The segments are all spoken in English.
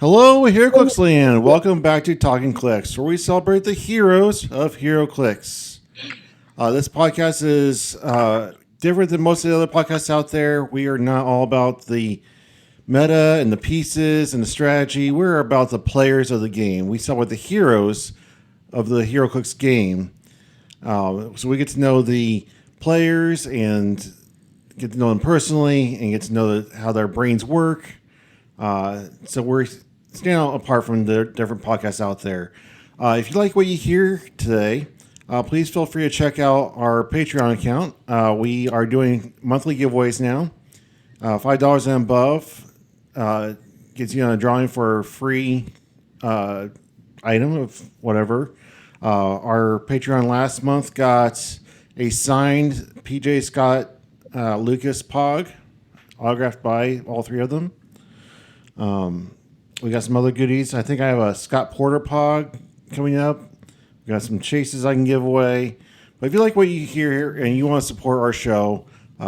Hello, Heroclix land. Welcome back to Talkn Clix, where we celebrate the heroes of Heroclix. This podcast is different than most of the other podcasts out there. We are not all about the meta and the pieces and the strategy. We're about the players of the game. We celebrate the heroes of the Heroclix game. So we get to know the players and get to know them personally and get to know how their brains work. So we're stand apart from the different podcasts out there. If you like what you hear today, please feel free to check out our Patreon account. We are doing monthly giveaways now. $5 and above gets you on a drawing for a free item of whatever. Our Patreon last month got a signed PJ Scott Lucas Pog, autographed by all three of them. We got some other goodies. I think I have a Scott Porter Pog coming up. We got some chases I can give away. But if you like what you hear here and you want to support our show,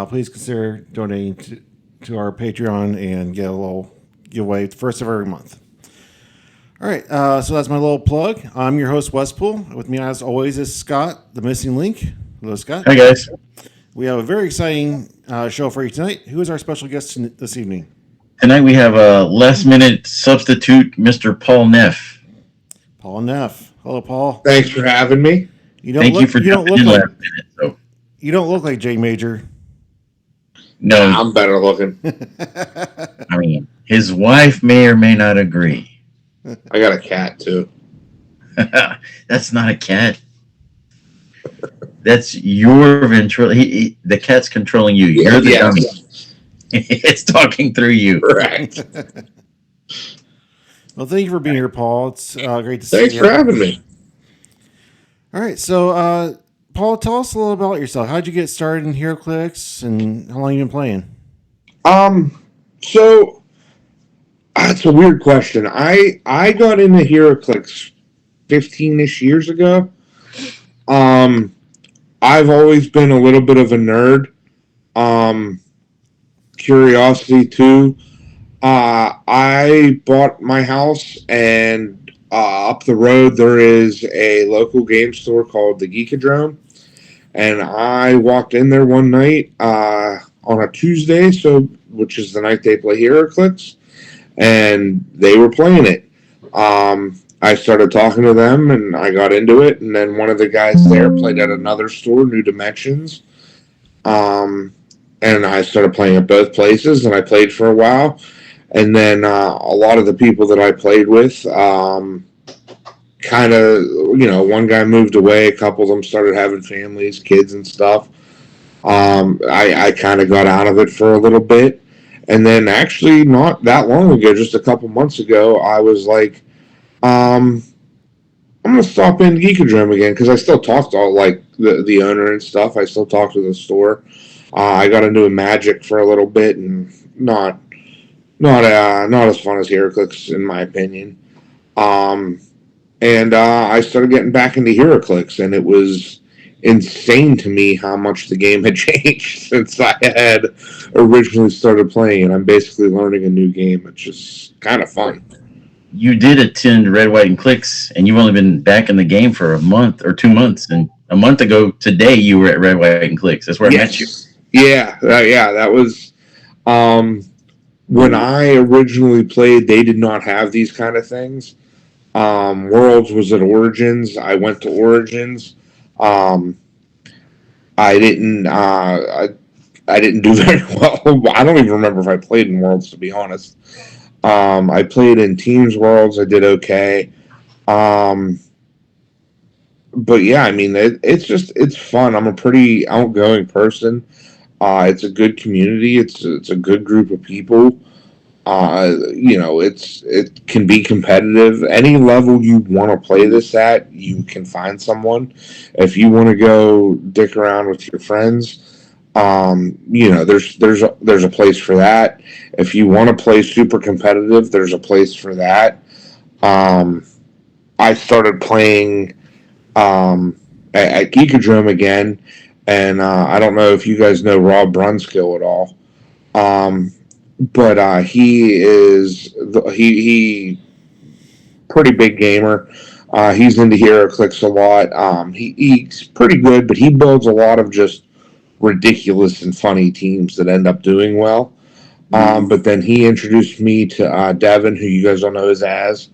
please consider donating to our Patreon and get a little giveaway the first of every month. All right, so that's my little plug. I'm your host, Wespool. With me, as always, is Scott, the missing link. Hello, Scott. Hi, guys. We have a very exciting show for you tonight. Who is our special guest this evening? Tonight we have a last-minute substitute, Mr. Paul Neff. Paul Neff. Hello, Paul. Thanks for having me. Thank you for jumping in last minute. So. You don't look like J Major. No, I'm better looking. I mean, his wife may or may not agree. I got a cat too. That's not a cat. That's your ventriloquist. The cat's controlling you. You're the dummy. It's talking through you. Correct. Well, thank you for being here, Paul. It's great to see you. Thanks for having me. All right, so Paul, tell us a little about yourself. How'd you get started in Heroclix, and how long you been playing? So that's a weird question. I got into Heroclix 15-ish years ago. I've always been a little bit of a nerd. Curiosity too. I bought my house, and up the road there is a local game store called the Geekadrome, and I walked in there one night on a Tuesday, which is the night they play Heroclix, and they were playing it. I started talking to them, and I got into it, and then one of the guys there played at another store, New Dimensions. And I started playing at both places, and I played for a while. And then a lot of the people that I played with kind of, one guy moved away. A couple of them started having families, kids and stuff. I kind of got out of it for a little bit. And then actually not that long ago, just a couple months ago, I was like, I'm going to stop in Geekadrome again, because I still talk to all, the owner and stuff. I still talk to the store. I got into Magic for a little bit, and not as fun as Heroclix, in my opinion. And I started getting back into Heroclix, and it was insane to me how much the game had changed since I had originally started playing, and I'm basically learning a new game. It's just kind of fun. You did attend Red, White, and Clix, and you've only been back in the game for a month or 2 months. And a month ago today, you were at Red, White, and Clix. That's where I met you. Yeah, that was when I originally played. They did not have these kind of things. Worlds was at Origins. I went to Origins. I didn't do very well. I don't even remember if I played in Worlds, to be honest. I played in Teams Worlds. I did okay. But yeah, I mean, it's fun. I'm a pretty outgoing person. It's a good community. It's a good group of people. It can be competitive. Any level you want to play this at, you can find someone. If you want to go dick around with your friends, there's a place for that. If you want to play super competitive, there's a place for that. I started playing at Geekadrome again. And I don't know if you guys know Rob Brunskill at all. But he pretty big gamer. He's into Heroclix a lot. He's pretty good, but he builds a lot of just ridiculous and funny teams that end up doing well. But then he introduced me to Devin, who you guys don't know as Az.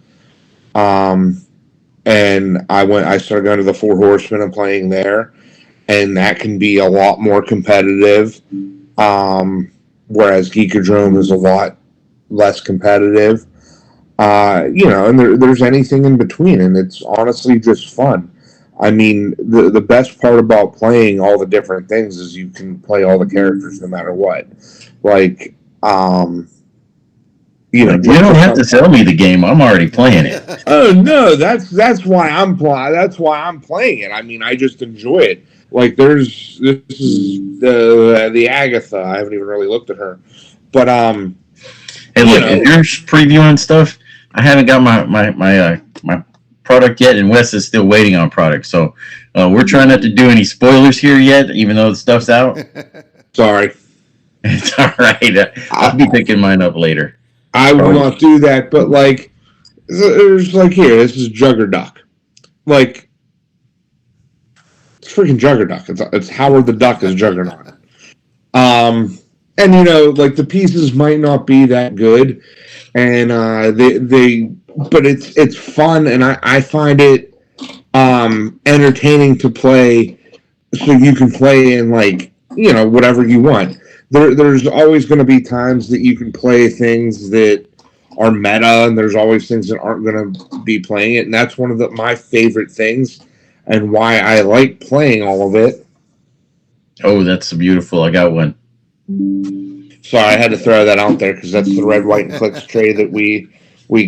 And I started going to the Four Horsemen and playing there, and that can be a lot more competitive. Whereas Geekadrome is a lot less competitive. And there's anything in between, and it's honestly just fun. I mean, the best part about playing all the different things is you can play all the characters no matter what. Like, you don't have to sell me the game. I'm already playing it. Oh no, that's why I'm playing it. I mean, I just enjoy it. Like, this is the Agatha. I haven't even really looked at her, but Hey, look, if you're previewing stuff, I haven't got my product yet, and Wes is still waiting on product. So we're trying not to do any spoilers here yet, even though the stuff's out. Sorry. It's all right. I'll be picking mine up later. I will not do that, but like, there's like here, this is Juggerduck. Like, it's freaking Juggerduck. It's Howard the Duck as Juggernaut. And like the pieces might not be that good, and but it's fun, and I find it entertaining to play. So you can play in like whatever you want. There's always going to be times that you can play things that are meta, and there's always things that aren't going to be playing it, and that's one of my favorite things, and why I like playing all of it. Oh, that's beautiful. I got one. Sorry, I had to throw that out there because that's the Red, White, and Clix tray that we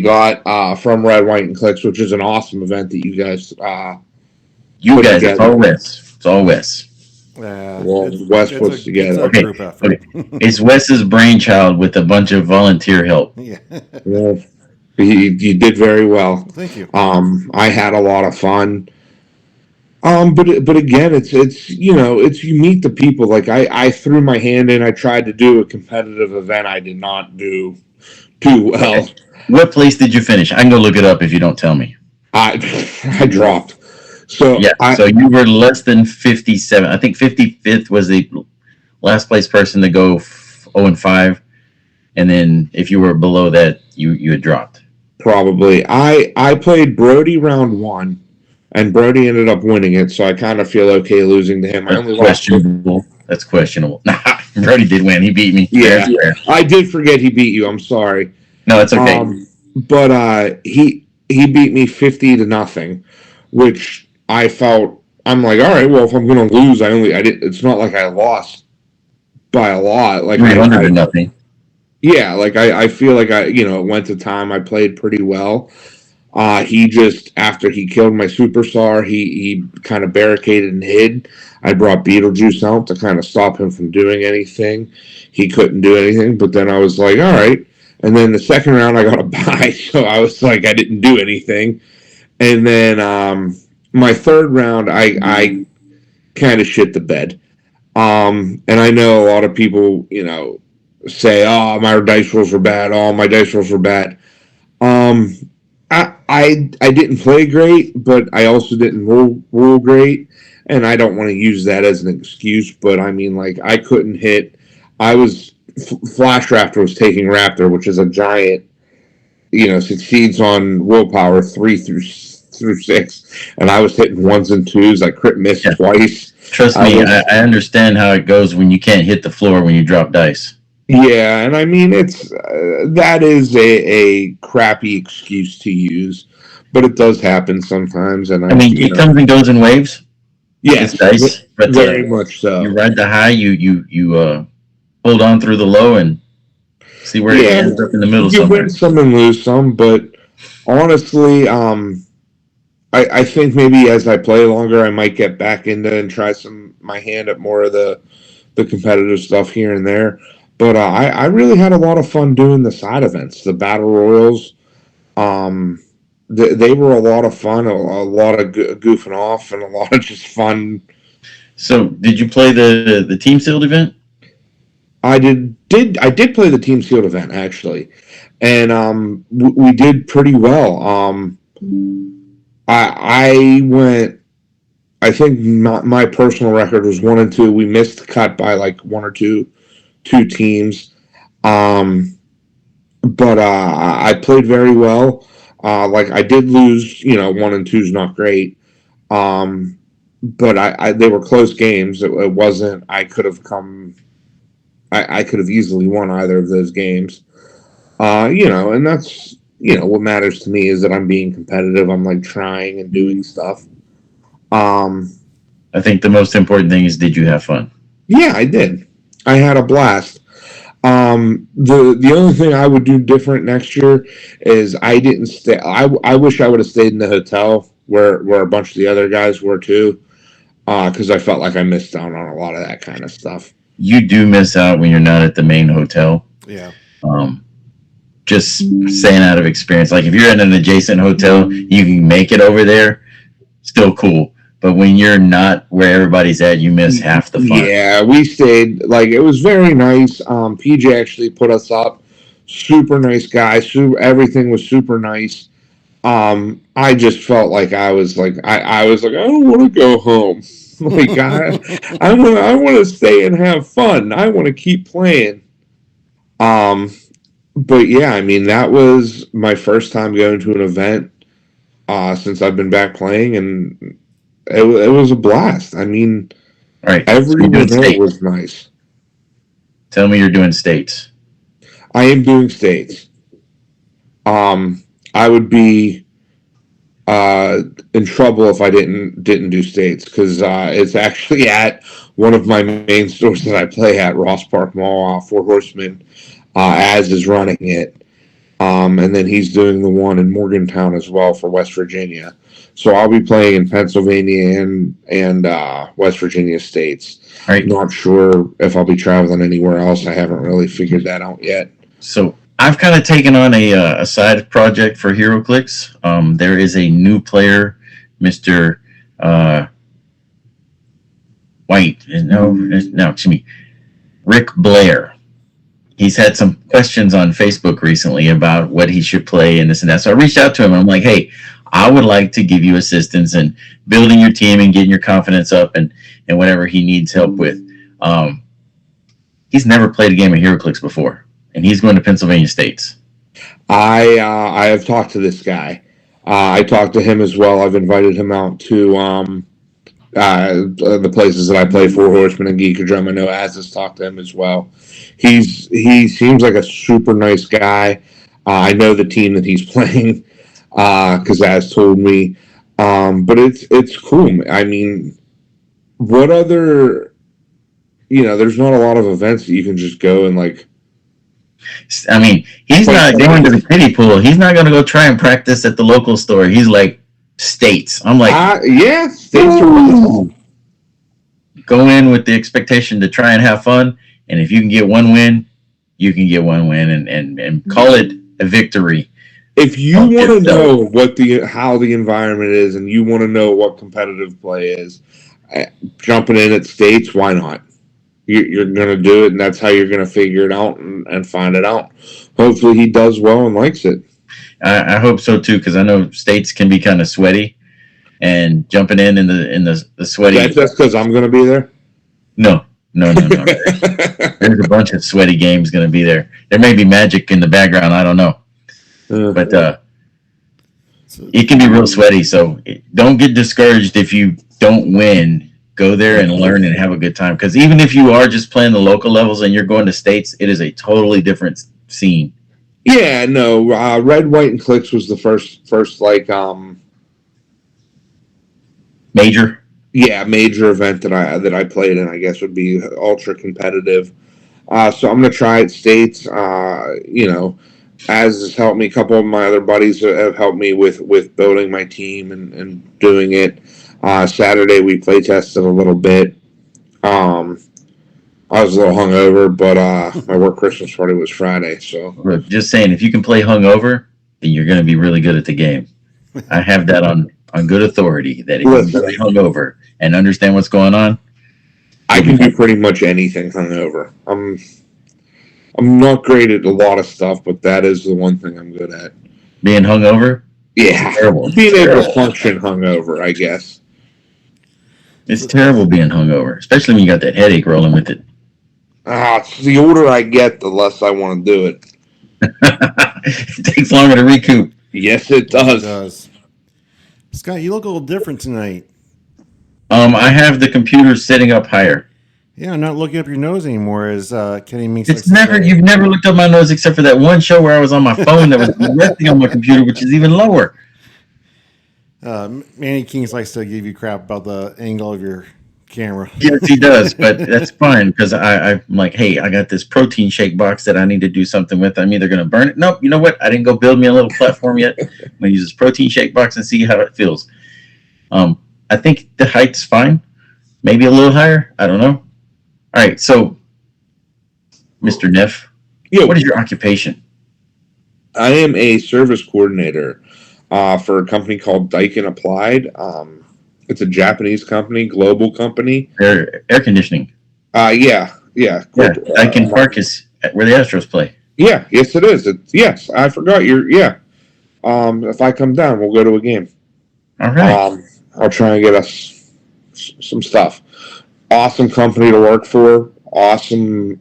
got from Red, White, and Clix, which is an awesome event that you guys it's all Wes. It's all Wes. Well, Wes puts together. Okay. It's Wes's brainchild with a bunch of volunteer help. Yeah. Well, you did very well. Thank you. I had a lot of fun. But again, it's you meet the people. Like I threw my hand in. I tried to do a competitive event. I did not do too well. Okay. What place did you finish? I can go look it up if you don't tell me. I dropped. So so you were less than 57. I think 55th was the last place person to go 0-5, and then if you were below that, you had dropped. Probably. I played Brody round 1, and Brody ended up winning it. So I kind of feel okay losing to him. That's questionable. Brody did win. He beat me. Yeah, I did forget he beat you. I'm sorry. No, it's okay. But he beat me 50-0, which I felt, I'm like, all right, well, if I'm going to lose, it's not like I lost by a lot. Like 300-0. Yeah, like I feel like it went to time. I played pretty well. He just, after he killed my superstar, he kind of barricaded and hid. I brought Beetlejuice out to kind of stop him from doing anything. He couldn't do anything, but then I was like, all right. And then the second round, I got a bye, so I was like, I didn't do anything. And then my third round, I kind of shit the bed. And I know a lot of people, say, oh, my dice rolls were bad. Oh, my dice rolls were bad. I didn't play great, but I also didn't roll great. And I don't want to use that as an excuse, but I mean, like, I couldn't hit. Flash Raptor was taking Raptor, which is a giant, succeeds on willpower 3 through 6, and I was hitting 1s and 2s. I crit missed twice. Trust me, I understand how it goes when you can't hit the floor when you drop dice. Yeah, and I mean, it's that is a crappy excuse to use, but it does happen sometimes. And I mean, it comes and goes in waves. Yes, it's dice, but very much so. You ride the high, you hold on through the low, and see where it ends up in the middle. You win some and lose some, but honestly, I think maybe as I play longer, I might get back into and try my hand at more of the competitive stuff here and there. But I really had a lot of fun doing the side events, the battle royals. They were a lot of fun, a lot of goofing off, and a lot of just fun. So, did you play the team sealed event? I did play the Team Sealed event actually, and we did pretty well. I went. I think my personal record was 1-2. We missed the cut by like one or two teams, but I played very well. Like I did lose, 1-2 is not great, but they were close games. It wasn't. I could have come. I could have easily won either of those games. And that's what matters to me is that I'm being competitive. I'm like trying and doing stuff. I think the most important thing is, did you have fun? Yeah, I did. I had a blast. The only thing I would do different next year is I didn't stay. I wish I would have stayed in the hotel where a bunch of the other guys were too, because I felt like I missed out on a lot of that kind of stuff. You do miss out when you're not at the main hotel. Yeah. Just saying out of experience, like if you're at an adjacent hotel, you can make it over there, still cool. But when you're not where everybody's at, you miss half the fun. Yeah, we stayed. Like it was very nice. PJ actually put us up. Super nice guy. Everything was super nice. I just felt like I was like I don't want to go home. Like I want to stay and have fun. I want to keep playing. But yeah, I mean that was my first time going to an event since I've been back playing, and it was a blast. I mean, all right, every event was nice. Tell me you're doing states. I am doing states. I would be in trouble if I didn't do states because it's actually at one of my main stores that I play at, Ross Park Mall, Four Horsemen. Az is running it, and then he's doing the one in Morgantown as well for West Virginia. So I'll be playing in Pennsylvania and West Virginia states. Right. Not sure if I'll be traveling anywhere else. I haven't really figured that out yet. So I've kind of taken on a side project for Heroclix. There is a new player, Mr. White. Excuse me, Rick Blair. He's had some questions on Facebook recently about what he should play and this and that. So I reached out to him and I'm like, hey, I would like to give you assistance in building your team and getting your confidence up and whatever he needs help with. He's never played a game of Heroclix before, and he's going to Pennsylvania States. I have talked to this guy. I talked to him as well. I've invited him out to the places that I play, Four Horsemen and Geekerdrum. I know Az has talked to him as well. He seems like a super nice guy. I know the team that he's playing because Az told me. But it's cool. I mean, what other? There's not a lot of events that you can just go and like. I mean, he's not going to the kiddie pool. He's not going to go try and practice at the local store. He's like states. I'm like, yeah, states are really go in with the expectation to try and have fun. And if you can get one win, you can get one win and call it a victory. If you want to know how the environment is and you want to know what competitive play is, jumping in at states, why not? You're going to do it, and that's how you're going to figure it out and find it out. Hopefully he does well and likes it. I hope so, too, because I know states can be kind of sweaty, and jumping in the sweaty... That's just because I'm going to be there? No. There's a bunch of sweaty games going to be there. There may be magic in the background. I don't know. But it can be real sweaty, so don't get discouraged if you don't win. Go there and learn and have a good time. Because even if you are just playing the local levels and you're going to states, it is a totally different scene. Yeah, no. Red, White, and Clix was the first like major. Yeah, major event that I played in. I guess would be ultra competitive. So I'm gonna try it states. Az has helped me. A couple of my other buddies have helped me with building my team and doing it. Saturday we play tested a little bit. I was a little hungover, but my work Christmas party was Friday. So just saying, if you can play hungover, then you're going to be really good at the game. I have that on good authority that if you can play hungover and understand what's going on, I can do pretty much anything hungover. I'm not great at a lot of stuff, but that is the one thing I'm good at. Being hungover? Yeah. Terrible. Being able to function hungover, I guess. It's terrible being hungover, especially when you got that headache rolling with it. The older I get, the less I want to do it. It takes longer to recoup. Yes, it does. It does. Scott, you look a little different tonight. I have the computer sitting up higher. Yeah, I'm not looking up your nose anymore, as Kenny Meeks It's never. You've never looked up my nose except for that one show where I was on my phone that was resting on my computer, which is even lower. Manny Kings likes to give you crap about the angle of your camera. Yes, he does, but that's fine because I'm like, hey, I got this protein shake box that I need to do something with. I'm either going to burn it. Nope, you know what? I didn't go build me a little platform yet. I'm going to use this protein shake box and see how it feels. I think the height's fine. Maybe a little higher. I don't know. All right, so, Mr. Neff, what is your occupation? I am a service coordinator for a company called Talkn Applied. It's a Japanese company, global company. Air conditioning. Yeah. Talkn Park is where the Astros play. Yeah, yes, it is. Yes, I forgot if I come down, we'll go to a game. All right. I'll try and get us some stuff. Awesome company to work for. Awesome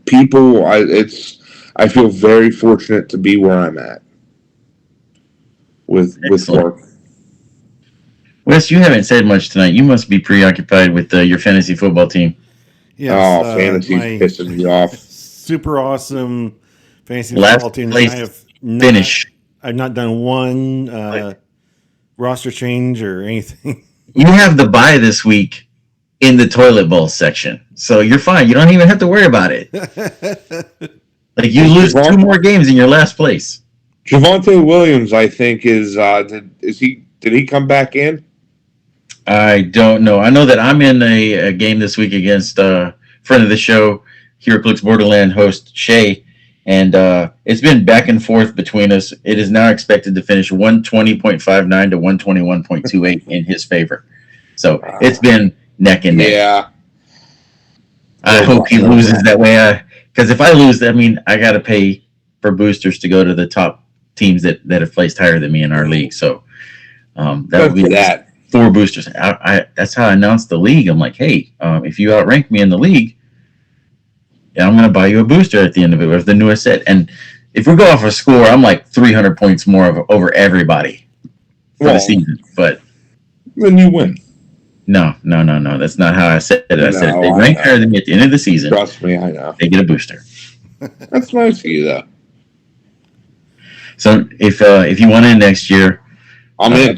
people. I feel very fortunate to be where I'm at with work. Wes, you haven't said much tonight. You must be preoccupied with your fantasy football team. Yes, fantasy's pissing me off. Super awesome fantasy football team. I've not done one roster change or anything. You have the bye this week in the toilet bowl section, so you're fine. You don't even have to worry about it. Like you lose 2 more games in your last place. Javonte Williams, I think, did he come back in? I don't know. I know that I'm in a game this week against friend of the show, Heroclix Borderland host Shay, and it's been back and forth between us. It is now expected to finish 120.59 to 121.28 in his favor. So it's been neck and neck. Yeah. I hope he loses that way. Because if I lose, I mean, I got to pay for boosters to go to the top teams that have placed higher than me in our league. So that would be 4 boosters. That's how I announced the league. I'm like, hey, if you outrank me in the league, I'm going to buy you a booster at the end of it with the newest set. And if we go off a score, I'm like 300 points more over everybody for the season. But then you win. No. That's not how I said it. I said if they rank higher than me at the end of the season, trust me, I know. They get a booster. That's nice of you, though. So if you want in next year, I'm in.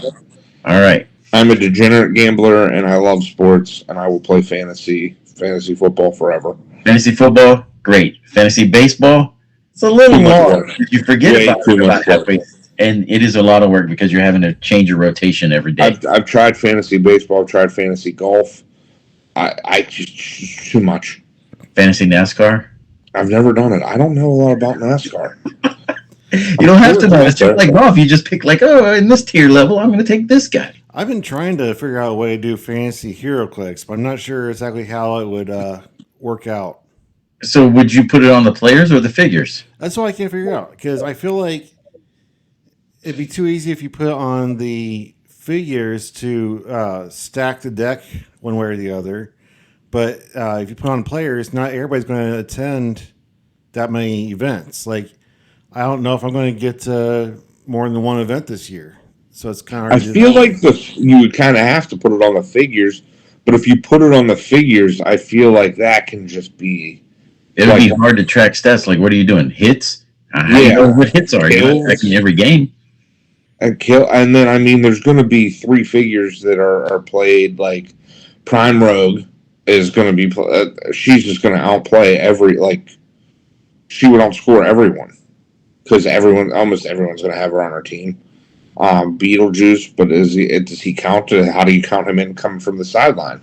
All right. I'm a degenerate gambler, and I love sports, and I will play fantasy football forever. Fantasy football, great. Fantasy baseball, it's a little more. You forget about halfway, and it is a lot of work because you're having to change your rotation every day. I've tried fantasy baseball. I've tried fantasy golf. I just too much. Fantasy NASCAR. I've never done it. I don't know a lot about NASCAR. You don't have to know. It's just like golf. You just pick in this tier level, I'm going to take this guy. I've been trying to figure out a way to do fantasy Heroclix, but I'm not sure exactly how it would work out. So would you put it on the players or the figures? That's what I can't figure out, because I feel like it'd be too easy if you put on the figures to stack the deck one way or the other. But if you put on players, not everybody's going to attend that many events. Like, I don't know if I'm going to get more than one event this year. So it's kind of hard. I feel like you would kind of have to put it on the figures. But if you put it on the figures, I feel like that can just be... It'll be hard to track stats. Like, what are you doing? Hits? How do you know what hits are? You're not tracking every game. And then, I mean, there's going to be 3 figures that are played. Like, Prime Rogue is going to be... she's just going to outplay she would outscore everyone. Because almost everyone's going to have her on her team. Beetlejuice, but does he count? How do you count him in coming from the sideline?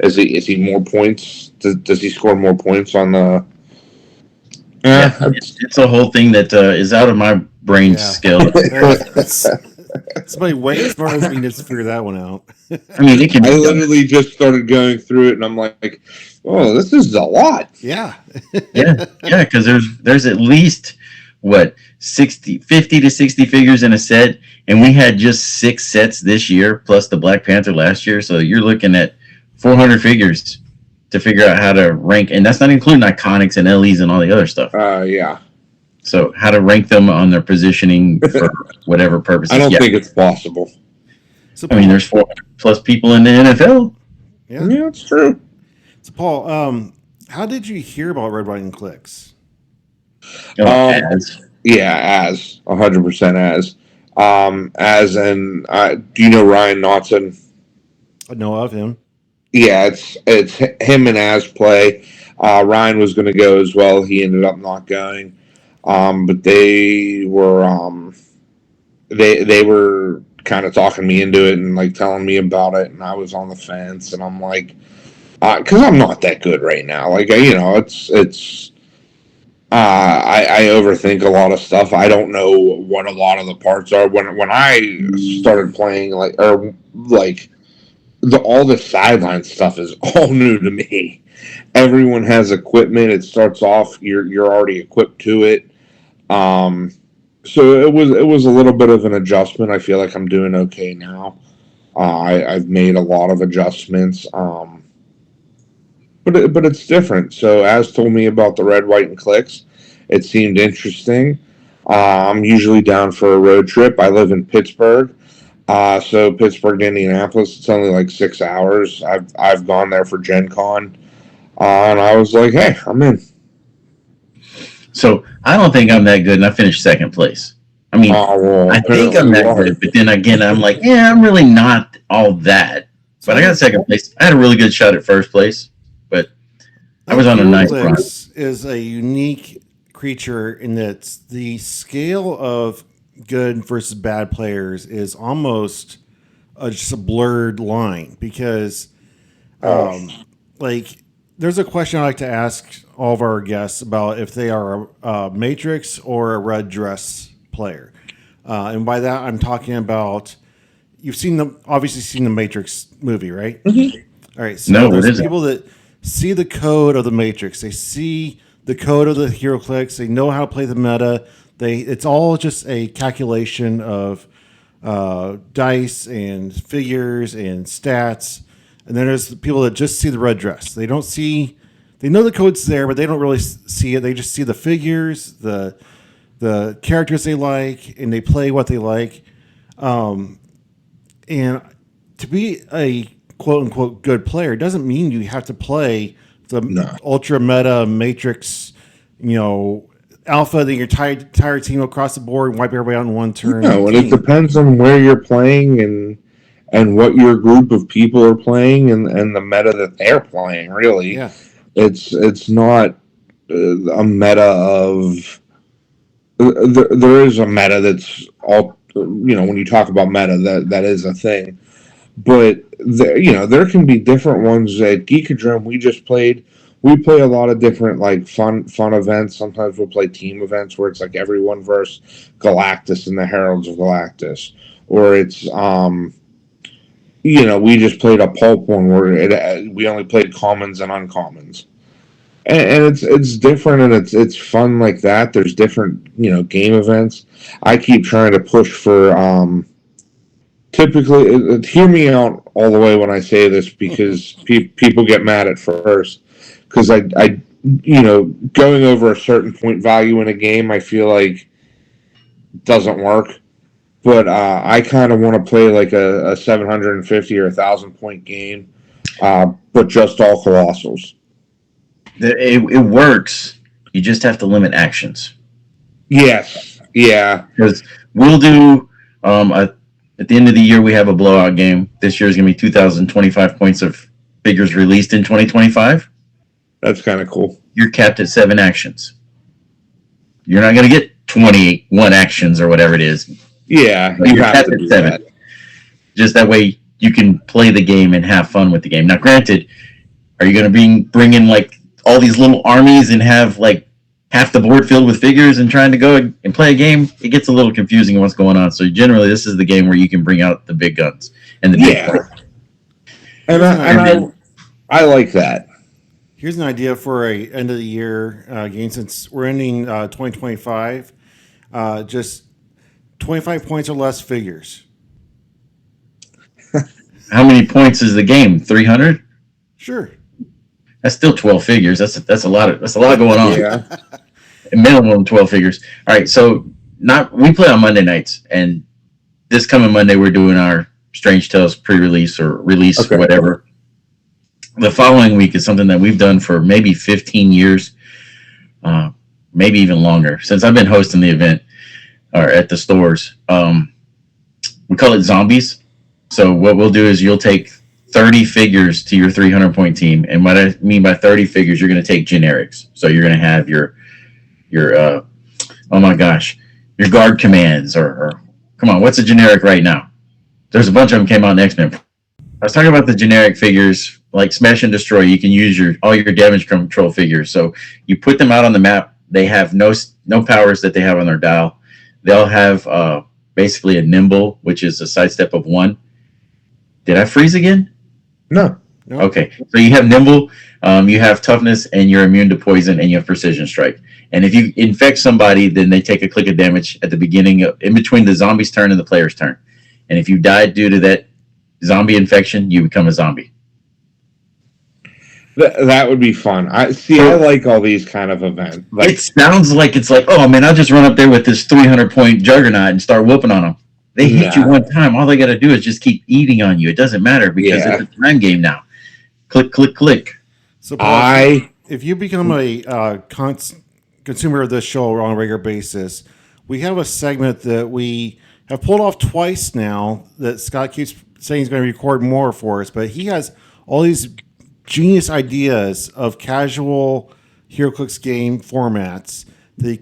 Is he more points? Does he score more points on the? It's a whole thing that is out of my brain scale. Somebody way smarter than me needs to figure that one out. I mean, it can be I done. literally just started going through it, and I'm like, "Oh, this is a lot." Yeah. Yeah, because there's at least what 50 to 60 figures in a set, and we had just 6 sets this year plus the Black Panther last year. So you're looking at 400 figures to figure out how to rank, and that's not including iconics and LEs and all the other stuff. Yeah. So how to rank them on their positioning for whatever purposes. I don't think it's possible. So I mean, there's 400 plus people in the NFL. Yeah, it's true. So Paul, how did you hear about Red, White, and Clix? As 100% do you know Ryan Knotson? I know of him. Yeah, it's him and As play. Ryan was going to go as well. He ended up not going. But they were they were kind of talking me into it and like telling me about it, and I was on the fence, and I'm like, because I'm not that good right now. Like it's I overthink a lot of stuff. I don't know what a lot of the parts are. When I started playing, all the sideline stuff is all new to me. Everyone has equipment. It starts off you're already equipped to it. So it was a little bit of an adjustment. I feel like I'm doing okay now. I've made a lot of adjustments. But it's different. So As told me about the Red, White, and Clix. It seemed interesting. I'm usually down for a road trip. I live in Pittsburgh. So Pittsburgh to Indianapolis, it's only like 6 hours. I've gone there for Gen Con. And I was like, hey, I'm in. So I don't think I'm that good, and I finished second place. I mean, I think I'm that good, but then again, I'm like, yeah, I'm really not all that. But I got second place. I had a really good shot at first place, but I was on a nice run. Is a unique creature in that the scale of good versus bad players is almost just a blurred line because, there's a question I like to ask all of our guests about if they are a Matrix or a red dress player, and by that I'm talking about you've obviously seen the Matrix movie, right? Mm-hmm. All right, so there's people that see the code of the Matrix, they see the code of the Heroclix, they know how to play the meta. It's all just a calculation of dice and figures and stats. And then there's the people that just see the red dress. They know the code's there, but they don't really see it. They just see the figures, the characters they like, and they play what they like. And to be a quote unquote good player doesn't mean you have to play the ultra meta Matrix, alpha that your entire team across the board and wipe everybody out in one turn. No, and it depends on where you're playing and what your group of people are playing and the meta that they're playing. Really, yeah. It's not a meta of. There is a meta that's all when you talk about meta that is a thing, but there can be different ones. At Geekadrome we just played. We play a lot of different fun events. Sometimes we'll play team events where it's like everyone versus Galactus and the Heralds of Galactus, or it's we just played a pulp one where we only played commons and uncommons, and it's different and it's fun like that. There's different game events. I keep trying to push for typically hear me out all the way when I say this because people get mad at first. Because I going over a certain point value in a game, I feel like doesn't work. But I kind of want to play like a 750 or 1,000 point game, but just all colossals. It works. You just have to limit actions. Yes. Yeah. Because we'll do at the end of the year we have a blowout game. This year is going to be 2,025 points of figures released in 2025. That's kind of cool. You're capped at 7 actions. You're not going to get 21 actions or whatever it is. Yeah, you have to do 7. That. Just that way you can play the game and have fun with the game. Now, granted, are you going to bring in like all these little armies and have like half the board filled with figures and trying to go and play a game, it gets a little confusing what's going on. So generally, this is the game where you can bring out the big guns and the big play. And I like that. Here's an idea for a end of the year game since we're ending 2025. Just 25 points or less figures. How many points is the game? 300? Sure. That's still 12 figures. That's a lot going on. Yeah. Minimum 12 figures. All right, so we play on Monday nights, and this coming Monday we're doing our Strange Tales pre-release or release, Okay. whatever. The following week is something that we've done for maybe 15 years, maybe even longer, since I've been hosting the event or at the stores. We call it Zombies. So what we'll do is you'll take 30 figures to your 300-point team, and what I mean by 30 figures, you're going to take generics. So you're going to have your oh my gosh, your guard commands, or come on, what's a generic right now? There's a bunch of them came out in X-Men. I was talking about the generic figures like Smash and Destroy. You can use all your damage control figures. So you put them out on the map. They have no powers that they have on their dial. They'll have basically a nimble, which is a sidestep of 1. Did I freeze again? No. Okay. So you have nimble, you have toughness, and you're immune to poison, and you have precision strike. And if you infect somebody, then they take a click of damage at the beginning, in between the zombie's turn and the player's turn. And if you die due to that zombie infection, you become a zombie. That would be fun. I like all these kind of events. It sounds like it's like, oh man, I'll just run up there with this 300-point juggernaut and start whooping on them. They hit you one time. All they got to do is just keep eating on you. It doesn't matter because it's a time game now. Click, click, click. So, Paul, if you become a consumer of this show on a regular basis, we have a segment that we have pulled off twice now that Scott keeps saying he's going to record more for us, but he has all these genius ideas of casual HeroClix game formats. We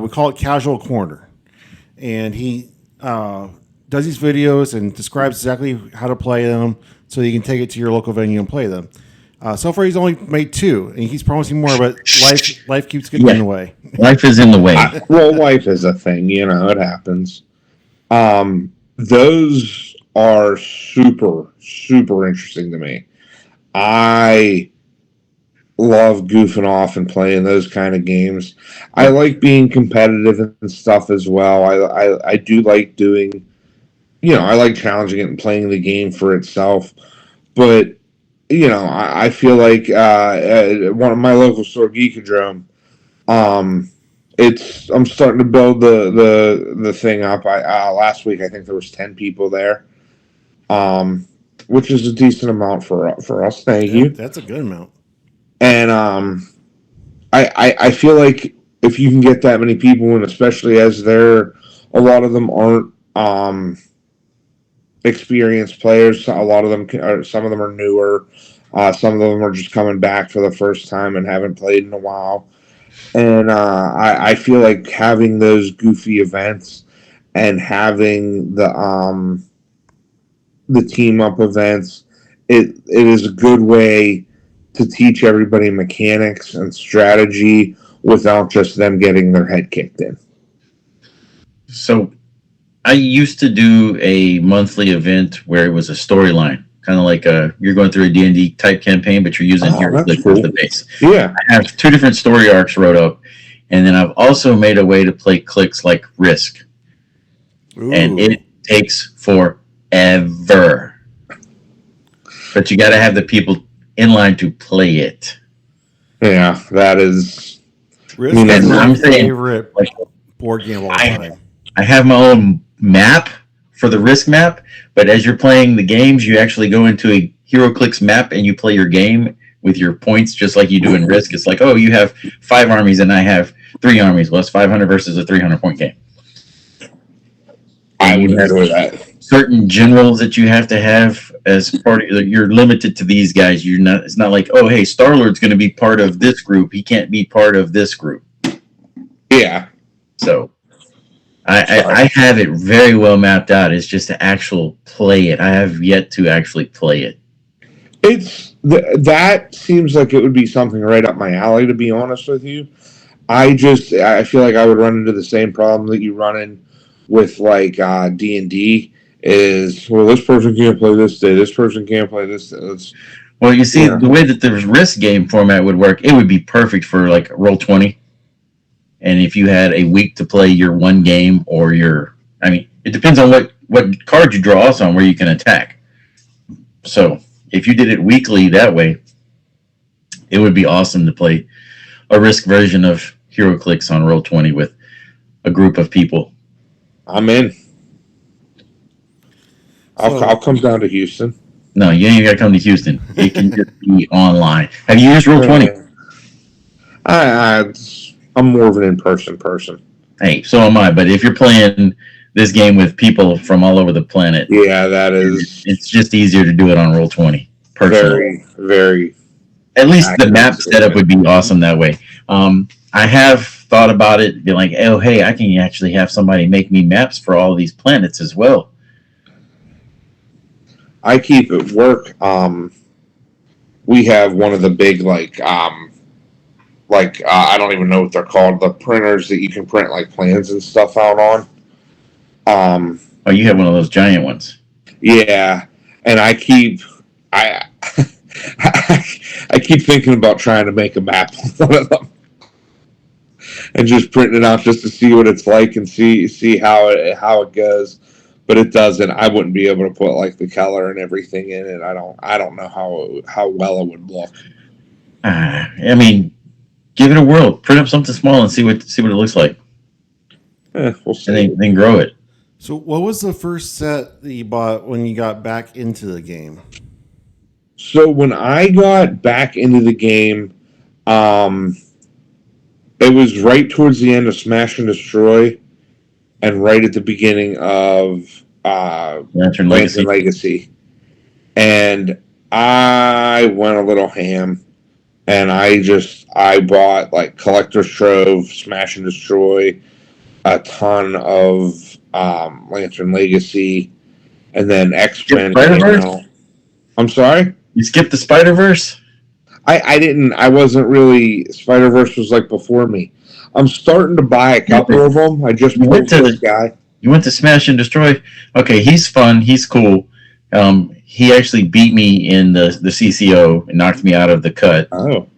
call it Casual Corner. And he does these videos and describes exactly how to play them so you can take it to your local venue and play them. So far, he's only made 2, and he's promising more, but life keeps getting in the way. Life is in the way. Life is a thing, it happens. Those are super, super interesting to me. I love goofing off and playing those kind of games. I like being competitive and stuff as well. I do like doing, I like challenging it and playing the game for itself. But, I feel like one of my local store, Geekadrome, I'm starting to build the thing up. Last week I think there was 10 people there, which is a decent amount for us. Thank you. That's a good amount. And I feel like if you can get that many people, and especially as a lot of them aren't experienced players. A lot of them, some of them are newer. Some of them are just coming back for the first time and haven't played in a while. And I feel like having those goofy events and having the team up events, it is a good way to teach everybody mechanics and strategy without just them getting their head kicked in. So I used to do a monthly event where it was a storyline, kind of like you're going through a D&D type campaign, but you're using HeroClix as the base. Yeah. I have 2 different story arcs wrote up, and then I've also made a way to play Clix like Risk. Ooh. And it takes forever. But you got to have the people in line to play it. Yeah, that is... Risk is my favorite board game of all time. I have my own map for the Risk map, but as you're playing the games, you actually go into a HeroClix map and you play your game with your points just like you do in Risk. It's like, oh, you have 5 armies and I have 3 armies. Well, it's 500 versus a 300-point game. I would enjoy that. Certain generals that you have to have as part of you're limited to these guys. It's not like, oh, hey, Star-Lord's going to be part of this group. He can't be part of this group. Yeah. So I have it very well mapped out. It's just to actual play it. I have yet to actually play it. That seems like it would be something right up my alley, to be honest with you. I feel like I would run into the same problem that you run in with like D&D is, well, this person can't play this day, this person can't play this day. Well, you see, Yeah. the way that the risk game format would work, it would be perfect for like Roll20. And if you had a week to play your one game or I mean, it depends on what card you draw also on where you can attack. So if you did it weekly that way, it would be awesome to play a risk version of Heroclix on Roll20 with a group of people. I'm in. So- I'll come down to Houston. No, you ain't got to come to Houston. It can just be online. Have you used Roll20? I'm more of an in-person person. Hey, so am I. But if you're playing this game with people from all over the planet, Yeah, that is it's just easier to do it on Roll20. Personally, very, very. at least the accurate map statement. setup would be awesome that way. I have thought about it, be like, oh, hey, I can actually have somebody make me maps for all these planets as well. I keep at work. We have one of the big I don't even know what they're called. The printers that you can print like plans and stuff out on. Oh, you have one of those giant ones. Yeah, and I keep I keep thinking about trying to make a map on one of them and just printing it out just to see what it's like and see how it goes. But it doesn't. I wouldn't be able to put like the color and everything in it. I don't know how well it would look. I mean, give it a whirl. Print up something small and see what it looks like, We'll see. and then grow it. So, what was the first set that you bought when you got back into the game? So when I got back into the game, it was right towards the end of Smash and Destroy, and right at the beginning of Lantern Legacy. Legacy. And I went a little ham, and I bought like Collector's Trove, Smash and Destroy, a ton of Lantern Legacy, and then X-Men. Spider-Verse? I'm sorry? You skipped the Spider-Verse? I didn't. I wasn't really. Spider-Verse was like before me. I'm starting to buy a couple of them. I just went played to this guy. You went to Smash and Destroy? Okay, he's fun. He's cool. He actually beat me in the CCO and knocked me out of the cut. Oh.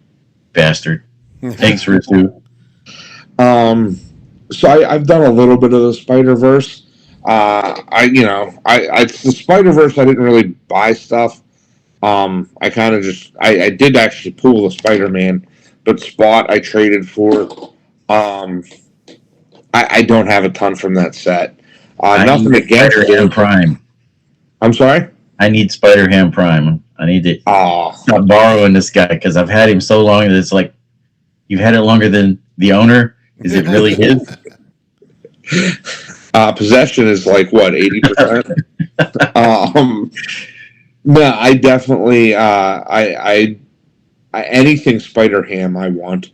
Bastard. Thanks, Risu. So I've done a little bit of the Spider-Verse. The Spider-Verse, I didn't really buy stuff. I kind of I did actually pull the Spider-Man, but Spot I traded for. I don't have a ton from that set. Nothing against Spider-Ham Prime. I'm sorry? I need Spider-Ham Prime. I need to stop borrowing this guy because I've had him so long that it's like, you've had it longer than the owner? Is it really his? Possession is like, what, 80%? No, I definitely, anything Spider-Ham I want,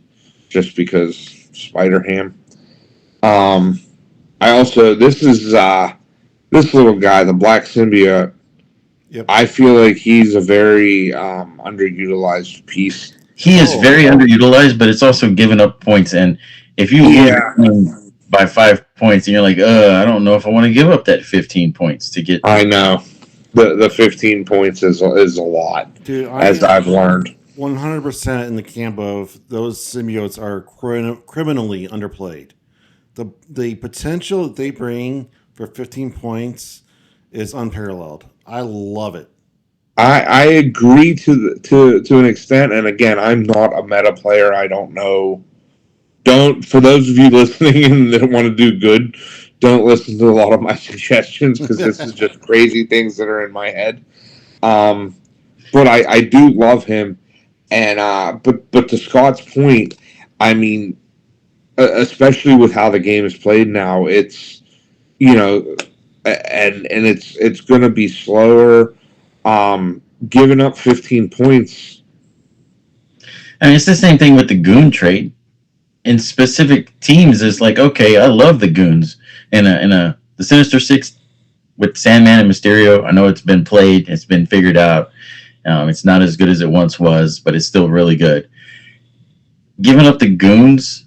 just because Spider-Ham. I also, this little guy, the Black Symbiote. Yep. I feel like he's a very underutilized piece. He is very underutilized, but it's also giving up points. And if you lose by 5 points, and you're like, I don't know if I want to give up that 15 points to get. I know. The 15 points is a lot, dude. I've learned. 100% in the camp of those symbiotes are criminally underplayed. The potential that they bring for 15 points is unparalleled. I love it. I agree to an extent, and again, I'm not a meta player. I don't know. For those of you listening and that want to do good, don't listen to a lot of my suggestions because this is just crazy things that are in my head. But I do love him, and but to Scott's point, I mean, especially with how the game is played now, it's and it's going to be slower. Giving up 15 points. I mean, it's the same thing with the goon trait. In specific teams, it's like, okay, I love the goons. The Sinister Six with Sandman and Mysterio, I know it's been played, it's been figured out. It's not as good as it once was, but it's still really good. Giving up the goons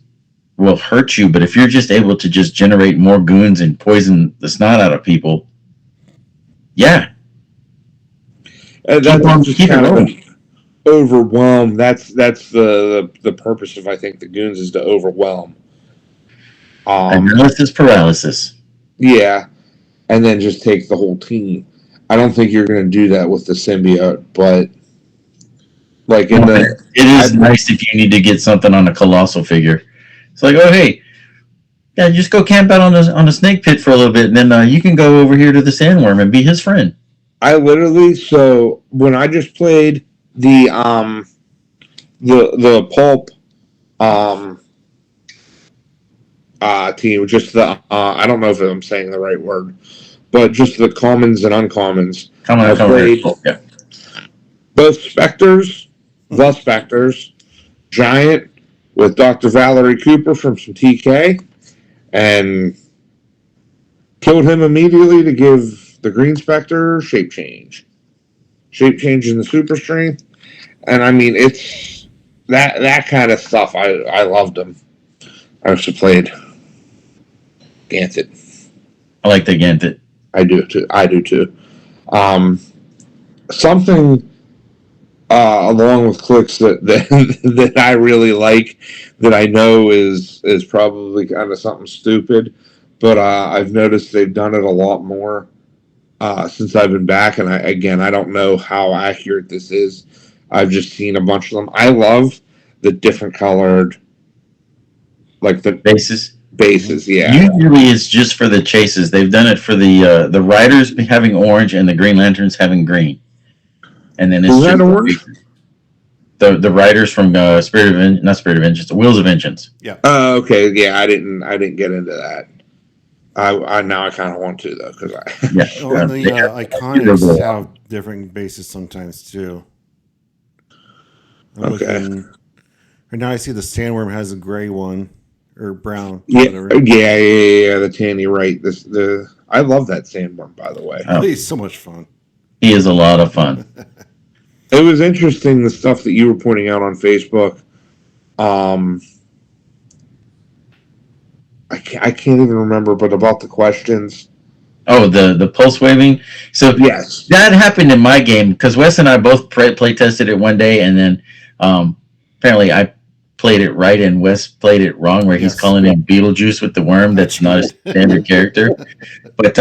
will hurt you, but if you're just able to just generate more goons and poison the snot out of people, yeah. That's just Keep it kind of rolling. overwhelm. That's the purpose of, I think, the goons is to overwhelm. Analysis paralysis. Yeah, and then just take the whole team. I don't think you're going to do that with the symbiote, but like it is nice if you need to get something on a colossal figure. It's like, oh hey, yeah, just go camp out on the snake pit for a little bit, and then you can go over here to the sandworm and be his friend. I literally, so when I just played the pulp team, just the I don't know if I'm saying the right word, but just the commons and uncommons. I played both Spectres, the Spectres, Giant with Dr. Valerie Cooper from some TK, and killed him immediately to give the Green Spectre shape change in the super strength, and I mean it's that kind of stuff. I loved them. I also played Ganthet. I like the Ganthet. I do too. Something along with Clix that I really like, that I know is probably kind of something stupid, but I've noticed they've done it a lot more since I've been back, and I don't know how accurate this is. I've just seen a bunch of them. I love the different colored, like the bases. Yeah. Usually it's just for the chases. They've done it for the riders having orange and the Green Lanterns having green. And then it's just orange? The riders from not Spirit of Vengeance, the Wheels of Vengeance. Yeah. Okay. Yeah, I didn't get into that. I now I kind of want to though, because the Iconics have different bases sometimes too. And now I see the Sandworm has a gray one or brown. Yeah. The Tanny, right? I love that Sandworm, by the way. Oh, he's so much fun. He is a lot of fun. It was interesting, the stuff that you were pointing out on Facebook. I can't even remember, but about the questions. Oh, the pulse waving. So yes, that happened in my game because Wes and I both play tested it one day, and then apparently I played it right and Wes played it wrong, where he's calling him Beetlejuice with the worm. That's not a standard character. But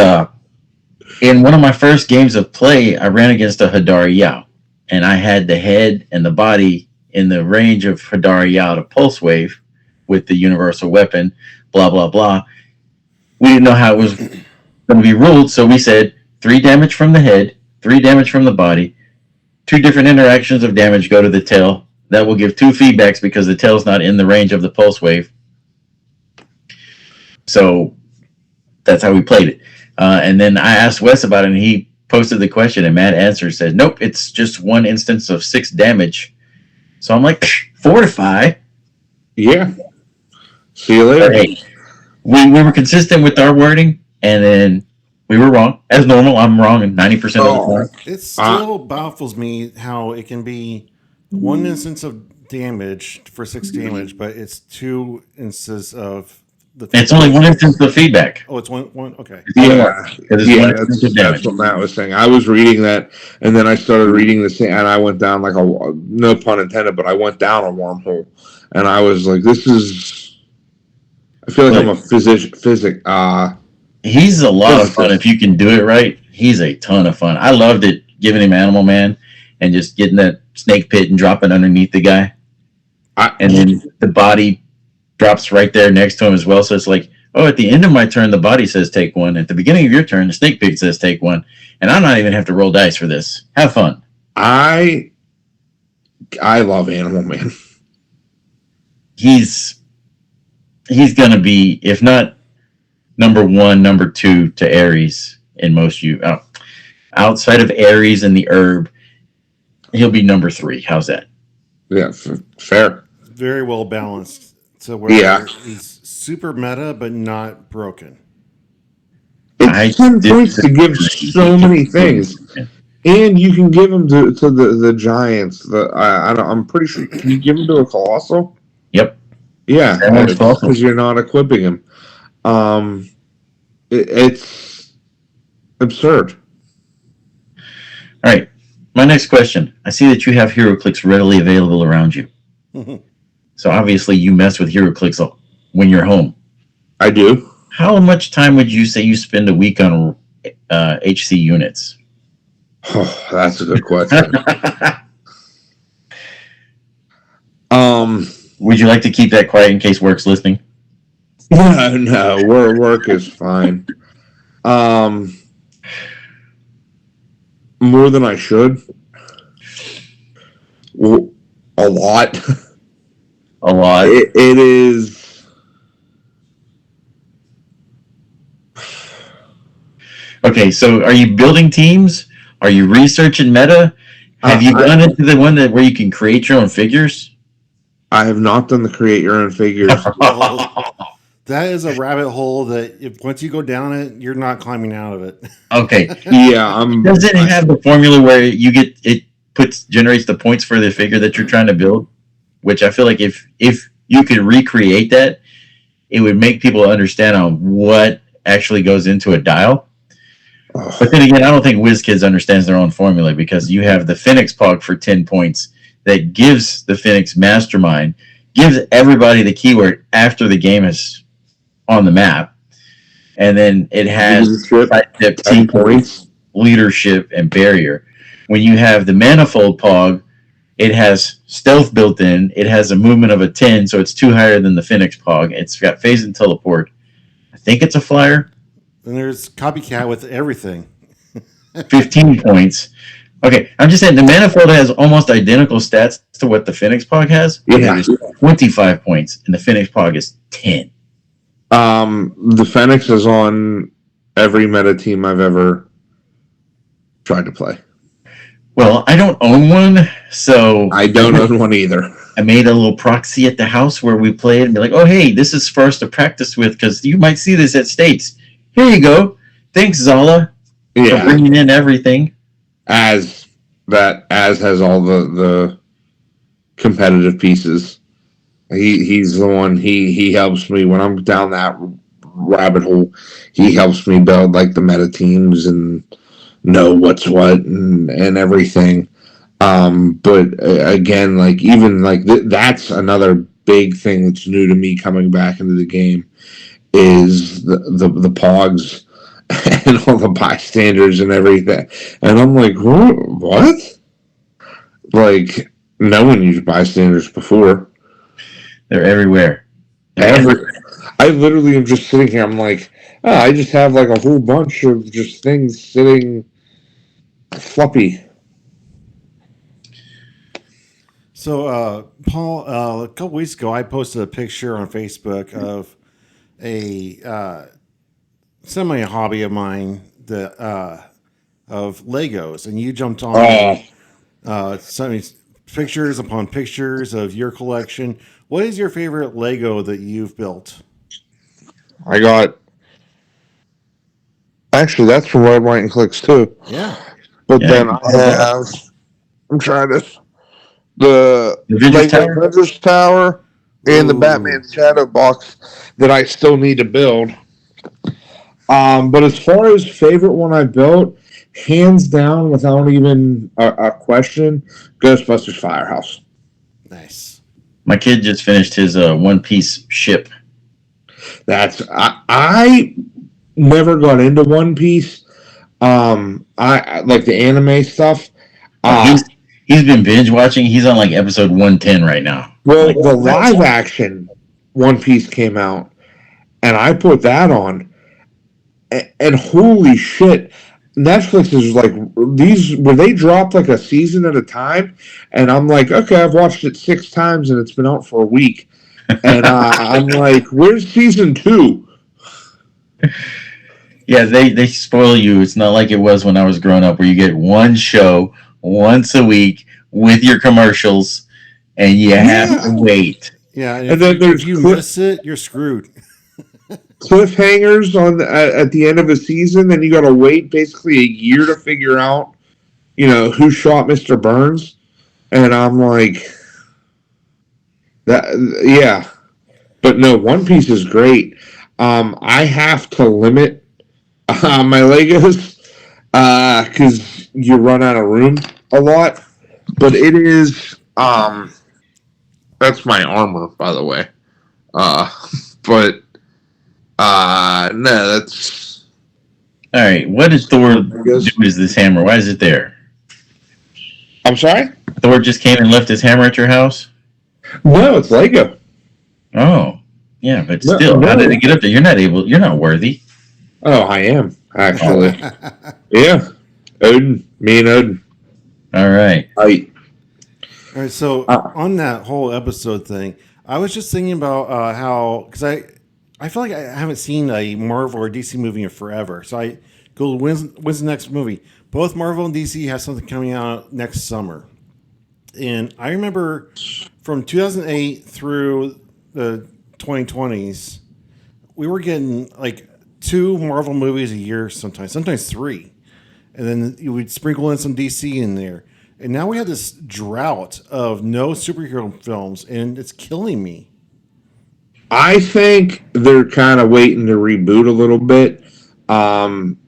in one of my first games of play, I ran against a Hadari Yao, and I had the head and the body in the range of Hadari Yao to pulse wave with the universal weapon. Blah blah blah. We didn't know how it was going to be ruled, so we said 3 damage from the head, 3 damage from the body, 2 different interactions of damage go to the tail. That will give 2 feedbacks because the tail's not in the range of the pulse wave. So that's how we played it. And then I asked Wes about it, and he posted the question, and Matt answered, said, nope, it's just 1 instance of 6 damage. So I'm like, fortify. Yeah. See you later. Hey, we were consistent with our wording, and then we were wrong. As normal, I'm wrong in 90% of the time. It still baffles me how it can be 1 instance of damage for 6 damage, but it's 2 instances of the it's only 1 instance of feedback. Oh, it's one. Okay. That's what Matt was saying. I was reading that, and then I started reading this, and I went down like no pun intended, but I went down a wormhole, and I was like, this is. I feel like I'm a physic. He's a lot of fun if you can do it right. He's a ton of fun. I loved it, giving him Animal Man and just getting that snake pit and dropping underneath the guy. And then the body drops right there next to him as well. So it's like, oh, at the end of my turn, the body says take 1. At the beginning of your turn, the snake pit says take 1. And I'm not even have to roll dice for this. Have fun. I love Animal Man. He's going to be, if not number 1, number 2 to Ares in most outside of Ares and the herb, he'll be number 3. How's that? Yeah, fair. Very well balanced. So where he's super meta, but not broken. It's 10 points to give so many things. And you can give them to the giants. I'm pretty sure, can you give them to a colossal? Yep. Yeah, That's awesome. because you're not equipping him. It's absurd. All right. My next question. I see that you have Heroclix readily available around you. So obviously you mess with Heroclix when you're home. I do. How much time would you say you spend a week on HC units? Oh, that's a good question. Would you like to keep that quiet in case work's listening? No, work is fine. More than I should. Well, a lot. A lot. It is. Okay, so are you building teams? Are you researching meta? Have you gone into the one where you can create your own figures? I have not done the create your own figures. That is a rabbit hole that once you go down it, you're not climbing out of it. Okay. Yeah, Does it have the formula where you get it generates the points for the figure that you're trying to build? Which I feel like if you could recreate that, it would make people understand on what actually goes into a dial. But then again, I don't think Wizkids understands their own formula because you have the Phoenix Pog for 10 points that gives the Phoenix Mastermind, gives everybody the keyword after the game is on the map. And then it has team points, leadership, and barrier. When you have the Manifold Pog, it has stealth built in. It has a movement of a 10, so it's 2 higher than the Phoenix Pog. It's got phase and teleport. I think it's a flyer. And there's Copycat with everything. 15 points. Okay, I'm just saying the Manifold has almost identical stats to what the Phoenix Pog has. Yeah. It is 25 points, and the Phoenix Pog is 10. The Phoenix is on every meta team I've ever tried to play. Well, I don't own one, so... I don't own one either. I made a little proxy at the house where we played and be like, oh, hey, this is for us to practice with because you might see this at States. Here you go. Thanks, Zala, for bringing in everything. As has all the competitive pieces. He's the one. He helps me when I'm down that rabbit hole. He helps me build like the meta teams and know what's what and everything. But again, like even like that's another big thing that's new to me coming back into the game is the pogs and all the bystanders and everything. And I'm like, what? Like no one used bystanders before. They're everywhere. I literally am just sitting here. I'm like, I just have like a whole bunch of just things sitting floppy. So, Paul, a couple weeks ago, I posted a picture on Facebook of a semi-hobby of mine that of Legos, and you jumped on some pictures upon pictures of your collection. What is your favorite Lego that you've built? I got... Actually, that's from Red, White, and Clix, too. Yeah. But then I have... I'm trying to... The Avengers Tower and the Batman Shadow Box that I still need to build. But as far as favorite one I built, hands down, without even a question, Ghostbusters Firehouse. Nice. My kid just finished his One Piece ship. I never got into One Piece. I like the anime stuff. He's been binge watching. He's on like episode 110 right now. Well, the live action One Piece came out, and I put that on, and holy shit, Netflix is like where they drop like a season at a time, and I'm like, okay, I've watched it 6 times and it's been out for a week, and I'm like, where's season 2? Yeah, they spoil you. It's not like it was when I was growing up, where you get one show once a week with your commercials, and you have to wait. Yeah, and then if you miss it, you're screwed. Cliffhangers at the end of a season, then you got to wait basically a year to figure out, who shot Mr. Burns, and I'm like, that. Yeah, But no, One Piece is great. I have to limit my Legos because you run out of room a lot. But it is that's my armor, by the way. Uh, but no, that's All right, what did Thor do Legos. with this hammer? Why is it there? I'm sorry. Thor just came and left his hammer at your house? No, it's Lego. Oh, yeah, but No, still, how did no. it get up there? You're not worthy. Oh, I am Oh, actually. Yeah, Odin. Me and Odin. all right. I. All right, so Uh, on that whole episode thing, I was just thinking about how because I feel like I haven't seen a Marvel or DC movie in forever. So I go, when's the next movie? Both Marvel and DC have something coming out next summer, and I remember from 2008 through the 2020s, we were getting like 2 Marvel movies a year, sometimes 3, and then you would sprinkle in some DC in there. And now we have this drought of no superhero films, and it's killing me. I think they're kind of waiting to reboot a little bit. Um,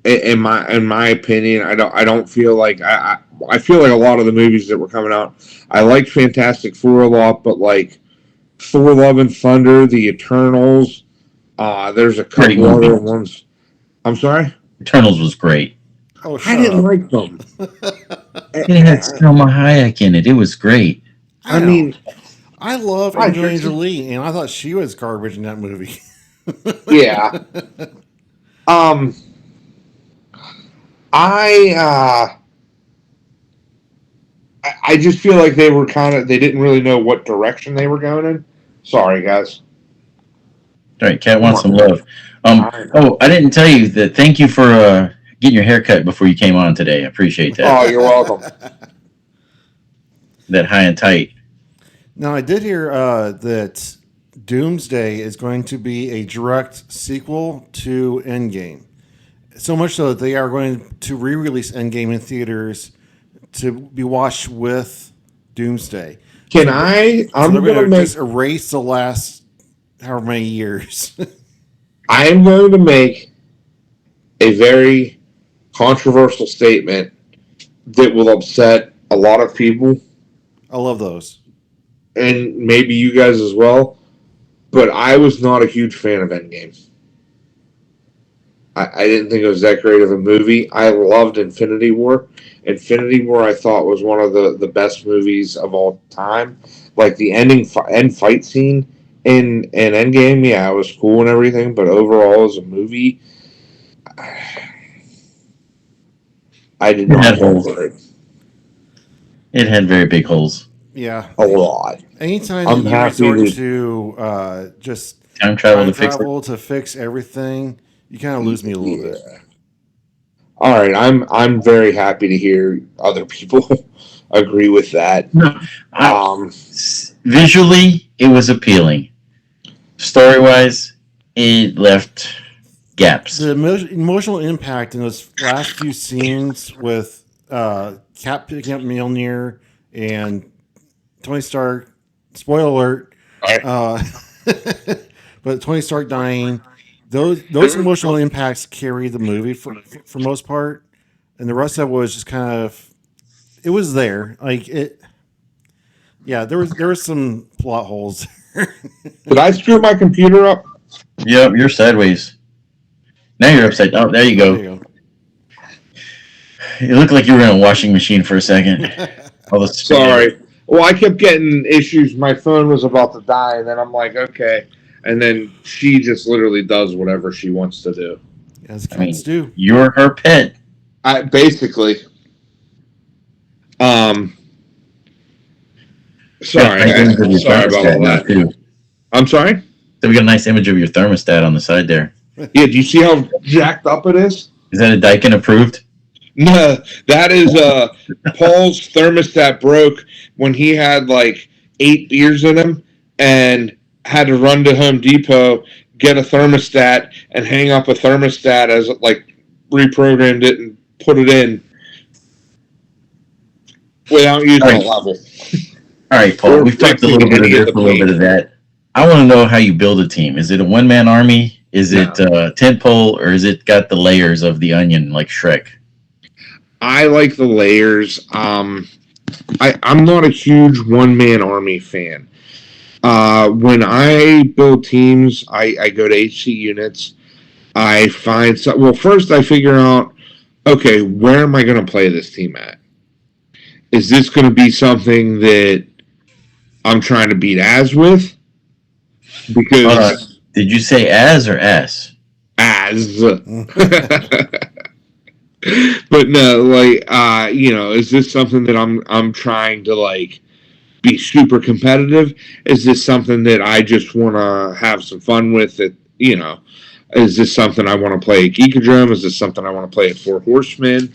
in my opinion, I don't feel like I feel like a lot of the movies that were coming out. I liked Fantastic Four a lot, but like Thor: Love and Thunder, The Eternals. There's a Great couple movie. other ones. I'm sorry. Eternals was great. Oh, I shut didn't up. like them. It had Selma Hayek in it. It was great. I mean, I love Hi, Angelina Trixie. Jolie, and I thought she was garbage in that movie. yeah. Um, I I just feel like they didn't really know what direction they were going in. Sorry, guys. All right, Cat Come wants on. some love. I I didn't tell you that. Thank you for getting your hair cut before you came on today. I appreciate that. Oh, you're welcome. That high and tight. Now, I did hear that Doomsday is going to be a direct sequel to Endgame. So much so that they are going to re-release Endgame in theaters to be watched with Doomsday. Can I? So I'm they're going to going to make. just erase the last however many years. I am going to make a very controversial statement that will upset a lot of people, I love those. and maybe you guys as well. But I was not a huge fan of Endgame. I didn't think it was that great of a movie. I loved Infinity War. Infinity War, I thought, was one of the best movies of all time. Like the end fight scene in Endgame, yeah, it was cool and everything. But overall, as a movie, I did It not had care holes. for it It had very big holes. Yeah. a lot. Anytime I'm that you happy resort with- to just Time travel time to fix it. travel to fix everything, you kind of lose me a little bit. All right, I'm very happy to hear other people agree with that. No, Um, visually, it was appealing. Story wise, it left gaps. The emotional impact in those last few scenes with Cap picking up Mjolnir and Tony Stark, spoiler alert, but Tony Stark dying, those emotional impacts carry the movie for most part, and the rest of it was just kind of, it was there, like it. Yeah, there was some plot holes. did I screw my computer up? Yep, you're sideways. Now you're upside down. Oh, there you There go. you It looked like you were in a washing machine for a second. All the spin. Sorry. Well, I kept getting issues. My phone was about to die, and then I'm like, okay. And then she just literally does whatever she wants to do. As I mean, cats do. you're her pet. I basically. Sorry, Got a nice image of your sorry about all thermostat now, that. too. I'm sorry. So we got a nice image of your thermostat on the side there. Yeah, do you see how jacked up it is? Is that a Daikin approved? No, that is Paul's thermostat broke when he had like 8 beers in him and had to run to Home Depot, get a thermostat, and hang up a thermostat as like reprogrammed it and put it in without using a level. All right, Paul. We're We've talked a fixing little bit of any of this, the a little bit of that. I want to know how you build a team. Is it a one-man army? Is No. it tent pole, or is it got the layers of the onion like Shrek? I like the layers. I'm not a huge one-man army fan. When I build teams, I go to HC units. I find some. Well, first I figure out, okay, where am I going to play this team at? Is this going to be something that I'm trying to beat as with? Because Did you say as or ass? as, but no, like, is this something that I'm trying to like be super competitive? Is this something that I just want to have some fun with? Is this something I want to play at Geekadrome? Is this something I want to play at Four Horsemen?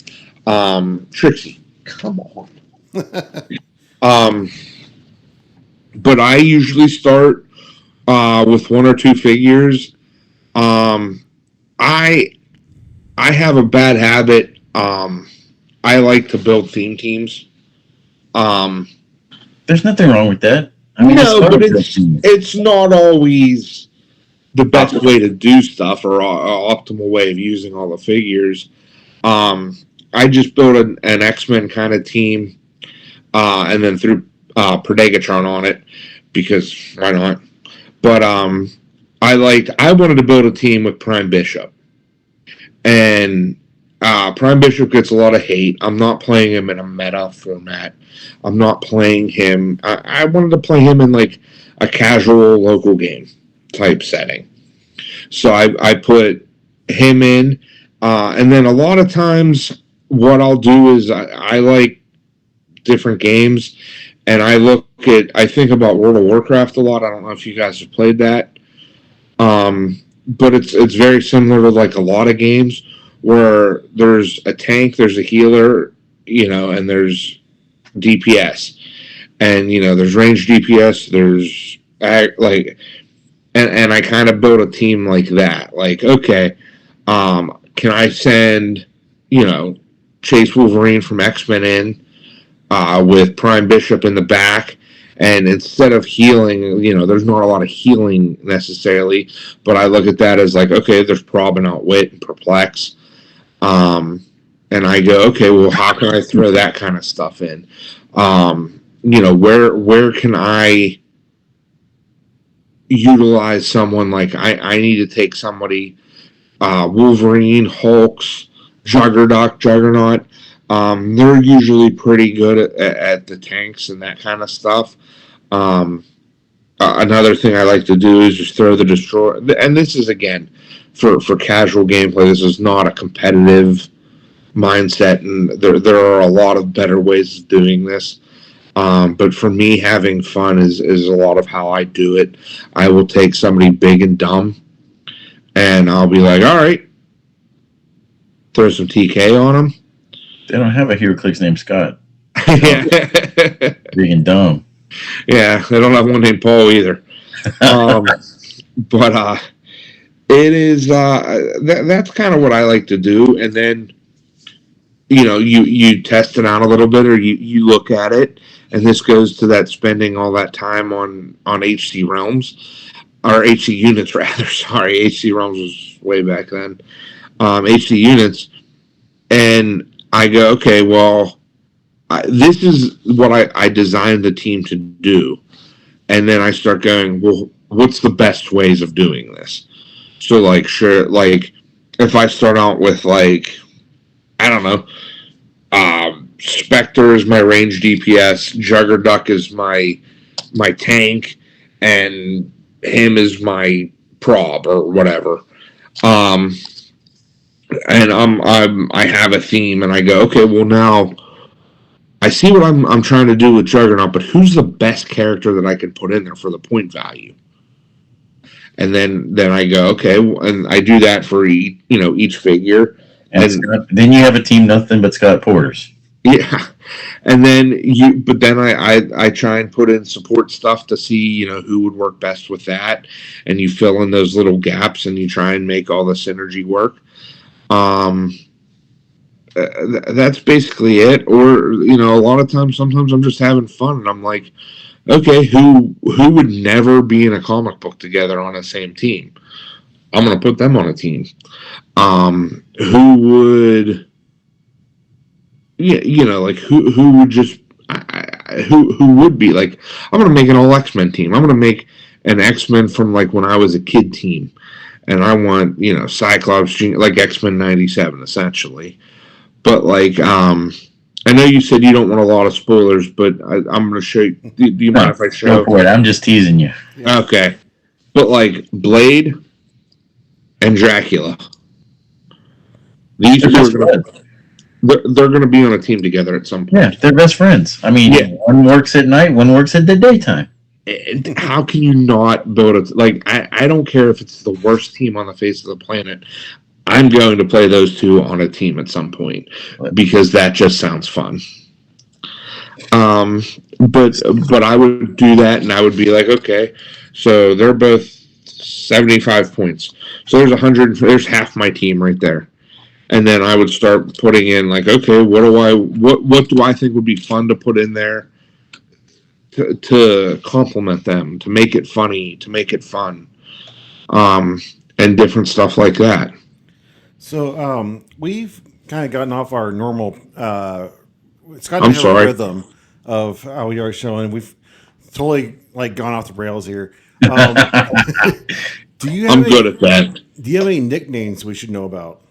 Trixie, come on. But I usually start with one or two figures. I have a bad habit. I like to build theme teams. There's nothing wrong with that. I mean, No, but it's not always the best way to do stuff or optimal way of using all the figures. I just built an X-Men kind of team, and then threw Predagatron on it because why not? But I wanted to build a team with Prime Bishop, and Prime Bishop gets a lot of hate. I'm not playing him in a meta format. I'm not playing him. I wanted to play him in like a casual local game type setting. So I put him in, and then a lot of times what I'll do is I like different games, and I think about World of Warcraft a lot. I don't know if you guys have played that, but it's very similar to like a lot of games where there's a tank, there's a healer, and there's DPS, and there's range DPS, there's like, and I kind of build a team like that. Like, okay, can I send Chase Wolverine from X-Men in with Prime Bishop in the back? And instead of healing, there's not a lot of healing necessarily, but I look at that as like, okay, there's Prob and Outwit and Perplex. And I go, okay, well, how can I throw that kind of stuff in? Where can I utilize someone like I need to take somebody, Wolverine, Hulks, Juggernaut. They're usually pretty good at the tanks and that kind of stuff. Another thing I like to do is just throw the Destroyer. And this is, again, for casual gameplay. This is not a competitive mindset, and there are a lot of better ways of doing this. But for me, having fun is a lot of how I do it. I will take somebody big and dumb, and I'll be like, all right, throw some TK on them. They don't have a Heroclix named Scott. Yeah. Big and dumb. Yeah, they don't have one named Paul either. But it is that's kind of what I like to do, and then you test it out a little bit, or you look at it, and this goes to that spending all that time on HC Realms, or HC Units rather. Sorry, HC Realms was way back then. HC Units, and I go, okay, well, this is what I designed the team to do, and then I start going, well, what's the best ways of doing this? So, like, sure, like, if I start out with, like, I don't know, Spectre is my range DPS, Juggerduck is my tank, and him is my prob or whatever. And I have a theme, and I go, okay, well, now I see what I'm trying to do with Juggernaut, but who's the best character that I could put in there for the point value? And then I go, okay, and I do that for each figure. And Scott, then you have a team nothing but Scott Porters. Yeah, and then I try and put in support stuff to see who would work best with that, and you fill in those little gaps, and you try and make all the synergy work. that's basically it. Or a lot of times, sometimes I'm just having fun, and I'm like, okay, who would never be in a comic book together on the same team? I'm gonna put them on a team. Who would? Yeah, like who would just who would be like? I'm gonna make an all X-Men team. I'm gonna make an X-Men from like when I was a kid team, and I want Cyclops, like X-Men '97 essentially. But like, I know you said you don't want a lot of spoilers, but I'm gonna show you. Do you mind if I Go show? for it. I'm just teasing you. Yeah. Okay, but like Blade and Dracula, these They're two are best gonna friends. they're gonna be on a team together at some point. Yeah, they're best friends. I mean, Yeah. one works at night, one works at the daytime. How can you not build a like? I don't care if it's the worst team on the face of the planet. I'm going to play those two on a team at some point because that just sounds fun. But I would do that, and I would be like, okay, so they're both 75 points. So there's 100. There's half my team right there, and then I would start putting in like, okay, what do I think would be fun to put in there to complement them, to make it funny, to make it fun, and different stuff like that. So we've kind of gotten off our normal. It's gotten I'm to have a sorry. rhythm of how we are showing. We've totally like gone off the rails here. Do you have I'm good at that. Do you have any nicknames we should know about?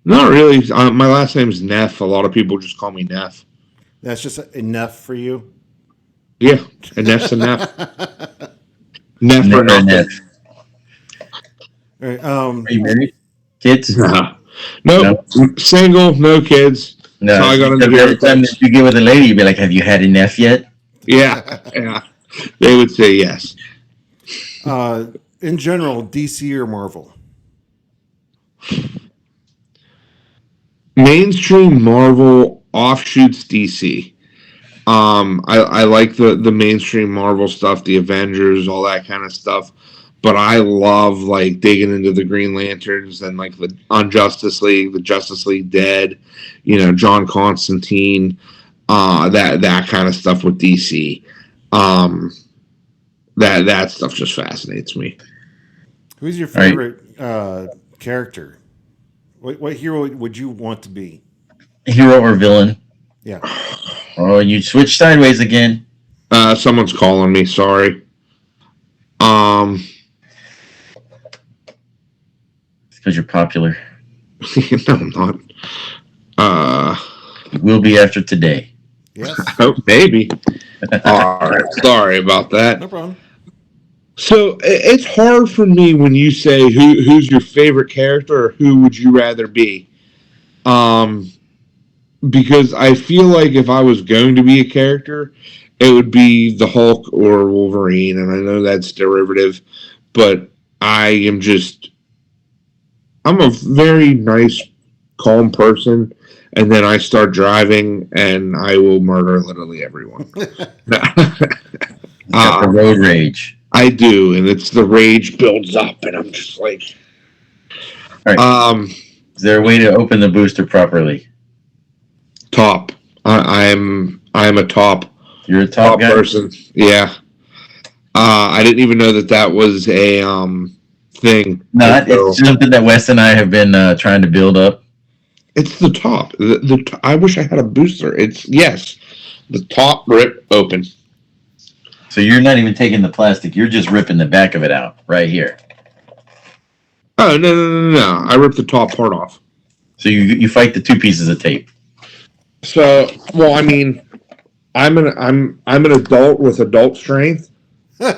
Not really. My last name's Neff. A lot of people just call me Neff. That's just enough for you. Yeah, and Neff's a Neff. Neff or Never nothing. Neff. All right, Are you married? Kids? Nah. Nope. Single, no kids. No. That's how I got into Every time Heroclix. that you get with a lady, you'd be like, "Have you had a Neff yet?" Yeah. They would say yes. In general, DC or Marvel? Mainstream Marvel offshoots DC. I like the mainstream Marvel stuff, the Avengers, all that kind of stuff. But I love like digging into the Green Lanterns and like the Justice League, the Justice League Dead, John Constantine, that kind of stuff with DC. That stuff just fascinates me. Who's your favorite character? What hero would you want to be? Hero or villain? Yeah. Oh, you switched sideways again. Someone's calling me. Sorry. It's because you're popular. No, I'm not. You will be after today. Yes. Oh, maybe. All right. Sorry about that. No problem. So it's hard for me when you say who's your favorite character or who would you rather be, because I feel like if I was going to be a character, it would be the Hulk or Wolverine, and I know that's derivative, but I'm a very nice, calm person, and then I start driving and I will murder literally everyone. You got the road rage. I do, and it's the rage builds up, and I'm just like, All right. Is there a way to open the booster properly? top. I'm a top. You're a top guy? person. Yeah. I didn't even know that was a thing. No, it's something that Wes and I have been trying to build up. It's the top. I wish I had a booster. It's the top rip open. So you're not even taking the plastic. You're just ripping the back of it out right here. Oh no! I ripped the top part off. So you fight the two pieces of tape. So, well, I mean, I'm an adult with adult strength. So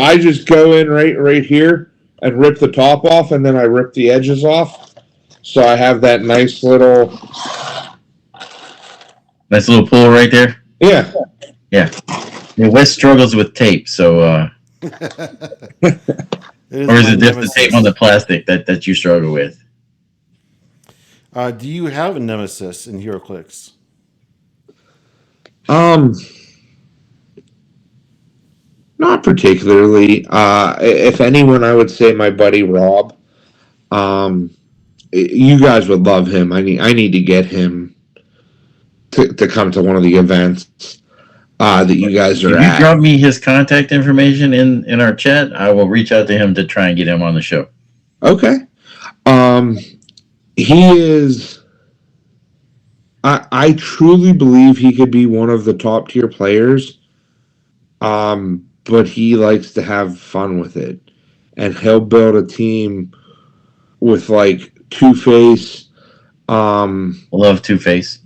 I just go in right here and rip the top off, and then I rip the edges off. So I have that nice little pull right there. Yeah. Wes struggles with tape, so or is it just the tape on the plastic that you struggle with? Do you have a nemesis in Heroclix? Not particularly. If anyone, I would say my buddy Rob. you guys would love him. I need to get him to come to one of the events that you guys are If you at. drop me his contact information in our chat, I will reach out to him to try and get him on the show. Okay. He is. I truly believe he could be one of the top tier players. But he likes to have fun with it, and he'll build a team with like Two-Face. Love Two-Face.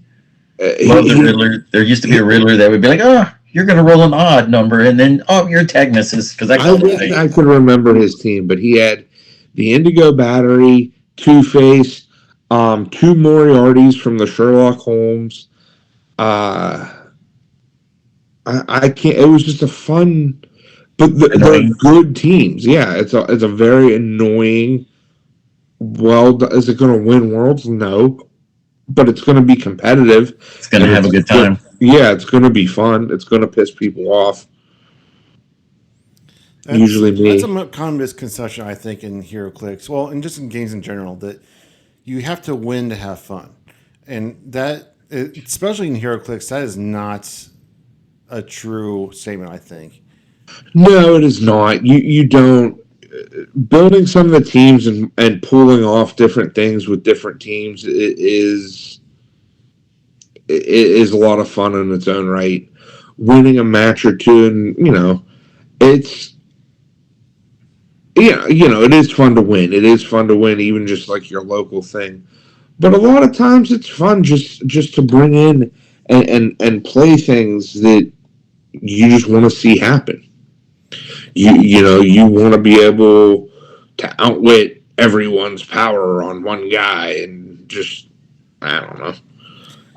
Love the Riddler. There used to be a Riddler that would be like, oh, you're going to roll an odd number, and then, oh, you're Technesis. Because I wish I could remember his team, but he had the Indigo Battery, Two-Face, two Moriartys from the Sherlock Holmes. I can't. It was just a fun, but they're good teams. Yeah, it's a very annoying. Well, is it going to win Worlds? No, but it's going to be competitive. It's going to have a good time. Yeah, it's going to be fun. It's going to piss people off. Usually me. That's a common misconception, I think, in Heroclix. Well, and just in games in general, that you have to win to have fun. And that, especially in Heroclix, that is not a true statement, I think. No, it is not. You don't. Building some of the teams and pulling off different things with different teams is a lot of fun in its own right. Winning a match or two, and it's it is fun to win. It is fun to win, even just like your local thing. But a lot of times it's fun just to bring in and play things that you just want to see happen. You want to be able to outwit everyone's power on one guy, and just I don't know.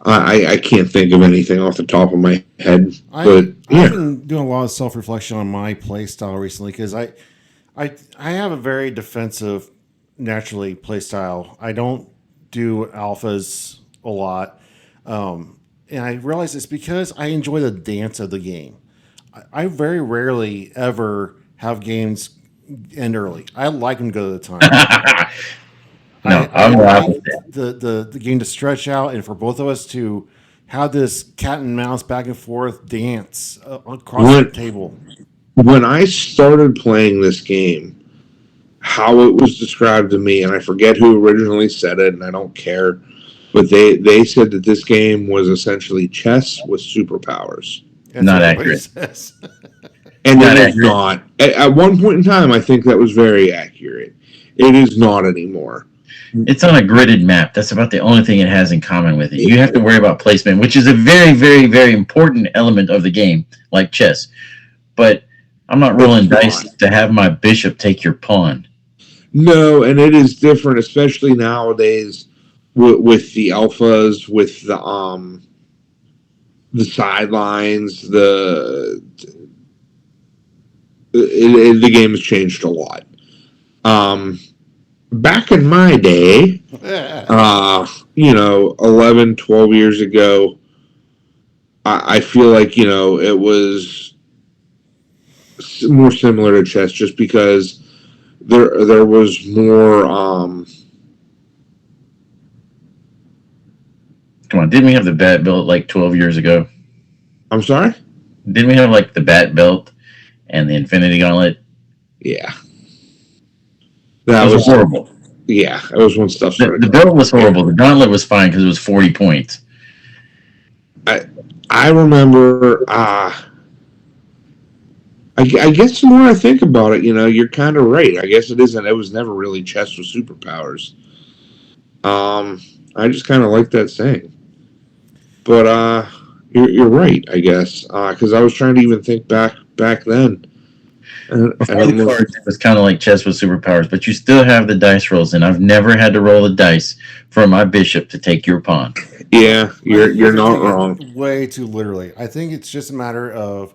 I can't think of anything off the top of my head. I've been doing a lot of self-reflection on my play style recently because I have a very defensive, naturally play style. I don't do alphas a lot, and I realize it's because I enjoy the dance of the game. I very rarely ever have games end early. I like them to go to the time. I like the game to stretch out and for both of us to have this cat and mouse back and forth dance across the table. When I started playing this game, how it was described to me, and I forget who originally said it, and I don't care, but they said that this game was essentially chess with superpowers. That's not accurate. And it is not. At one point in time, I think that was very accurate. It is not anymore. It's on a gridded map. That's about the only thing it has in common with it. You have to worry about placement, which is a very, very, very important element of the game, like chess. But I'm not rolling dice to have my bishop take your pawn. No, and it is different, especially nowadays with the alphas, with the sidelines, the game has changed a lot. Back in my day, 11, 12 years ago, I feel like, it was more similar to chess just because there was more... Come on, didn't we have the bat belt like 12 years ago? I'm sorry? Didn't we have like the bat belt and the Infinity Gauntlet? Yeah. That was horrible. Yeah, that was when stuff started. The belt was horrible. The gauntlet was fine because it was 40 points. I remember, I guess the more I think about it, you're kind of right. I guess it isn't. It was never really chess with superpowers. I just kind of like that saying. But you're right, I guess, because I was trying to even think back then. Before the cards, it was kind of like chess with superpowers, but you still have the dice rolls, and I've never had to roll the dice for my bishop to take your pawn. Yeah, you're not wrong. Way too literally. I think it's just a matter of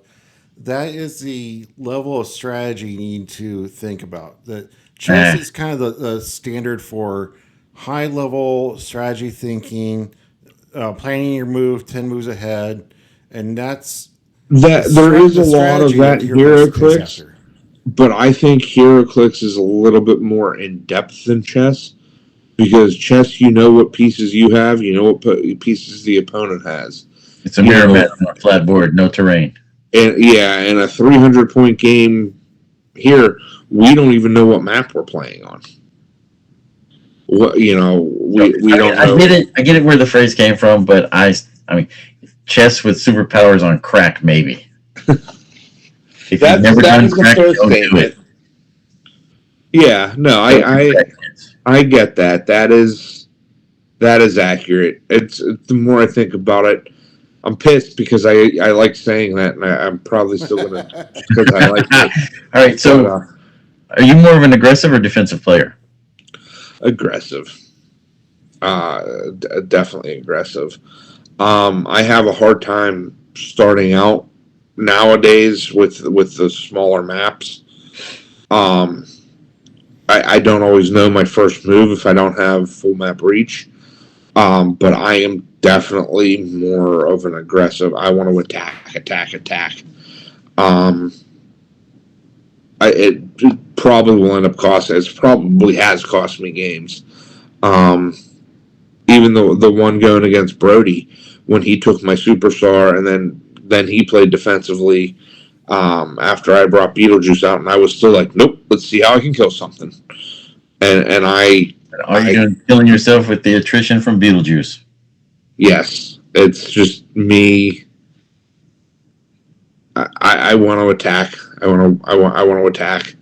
that is the level of strategy you need to think about. That chess is kind of the standard for high level strategy thinking, planning your move 10 moves ahead, and that's there is a lot of that in Heroclix, but I think Heroclix is a little bit more in depth than chess. Because chess, you know what pieces you have, you know what pieces the opponent has. It's a mirror match on a flat board, no terrain. And yeah, in a 300-point game here, we don't even know what map we're playing on. What we don't know. I get it where the phrase came from, but I mean, chess with superpowers on crack, maybe. If you've never done crack, don't do it. Yeah, no, I get that. That is accurate. It's the more I think about it, I'm pissed because I like saying that, and I'm probably still gonna because I like it. All right, so are you more of an aggressive or defensive player? Aggressive. Definitely aggressive. I have a hard time starting out nowadays with the smaller maps. I don't always know my first move if I don't have full map reach. But I am definitely more of an aggressive. I want to attack. It probably will end up costing. It probably has cost me games. Even the one going against Brody when he took my superstar and then he played defensively after I brought Beetlejuice out, and I was still like, nope, let's see how I can kill something. And are you killing yourself with the attrition from Beetlejuice? Yes, it's just me. I want to attack. I want to attack.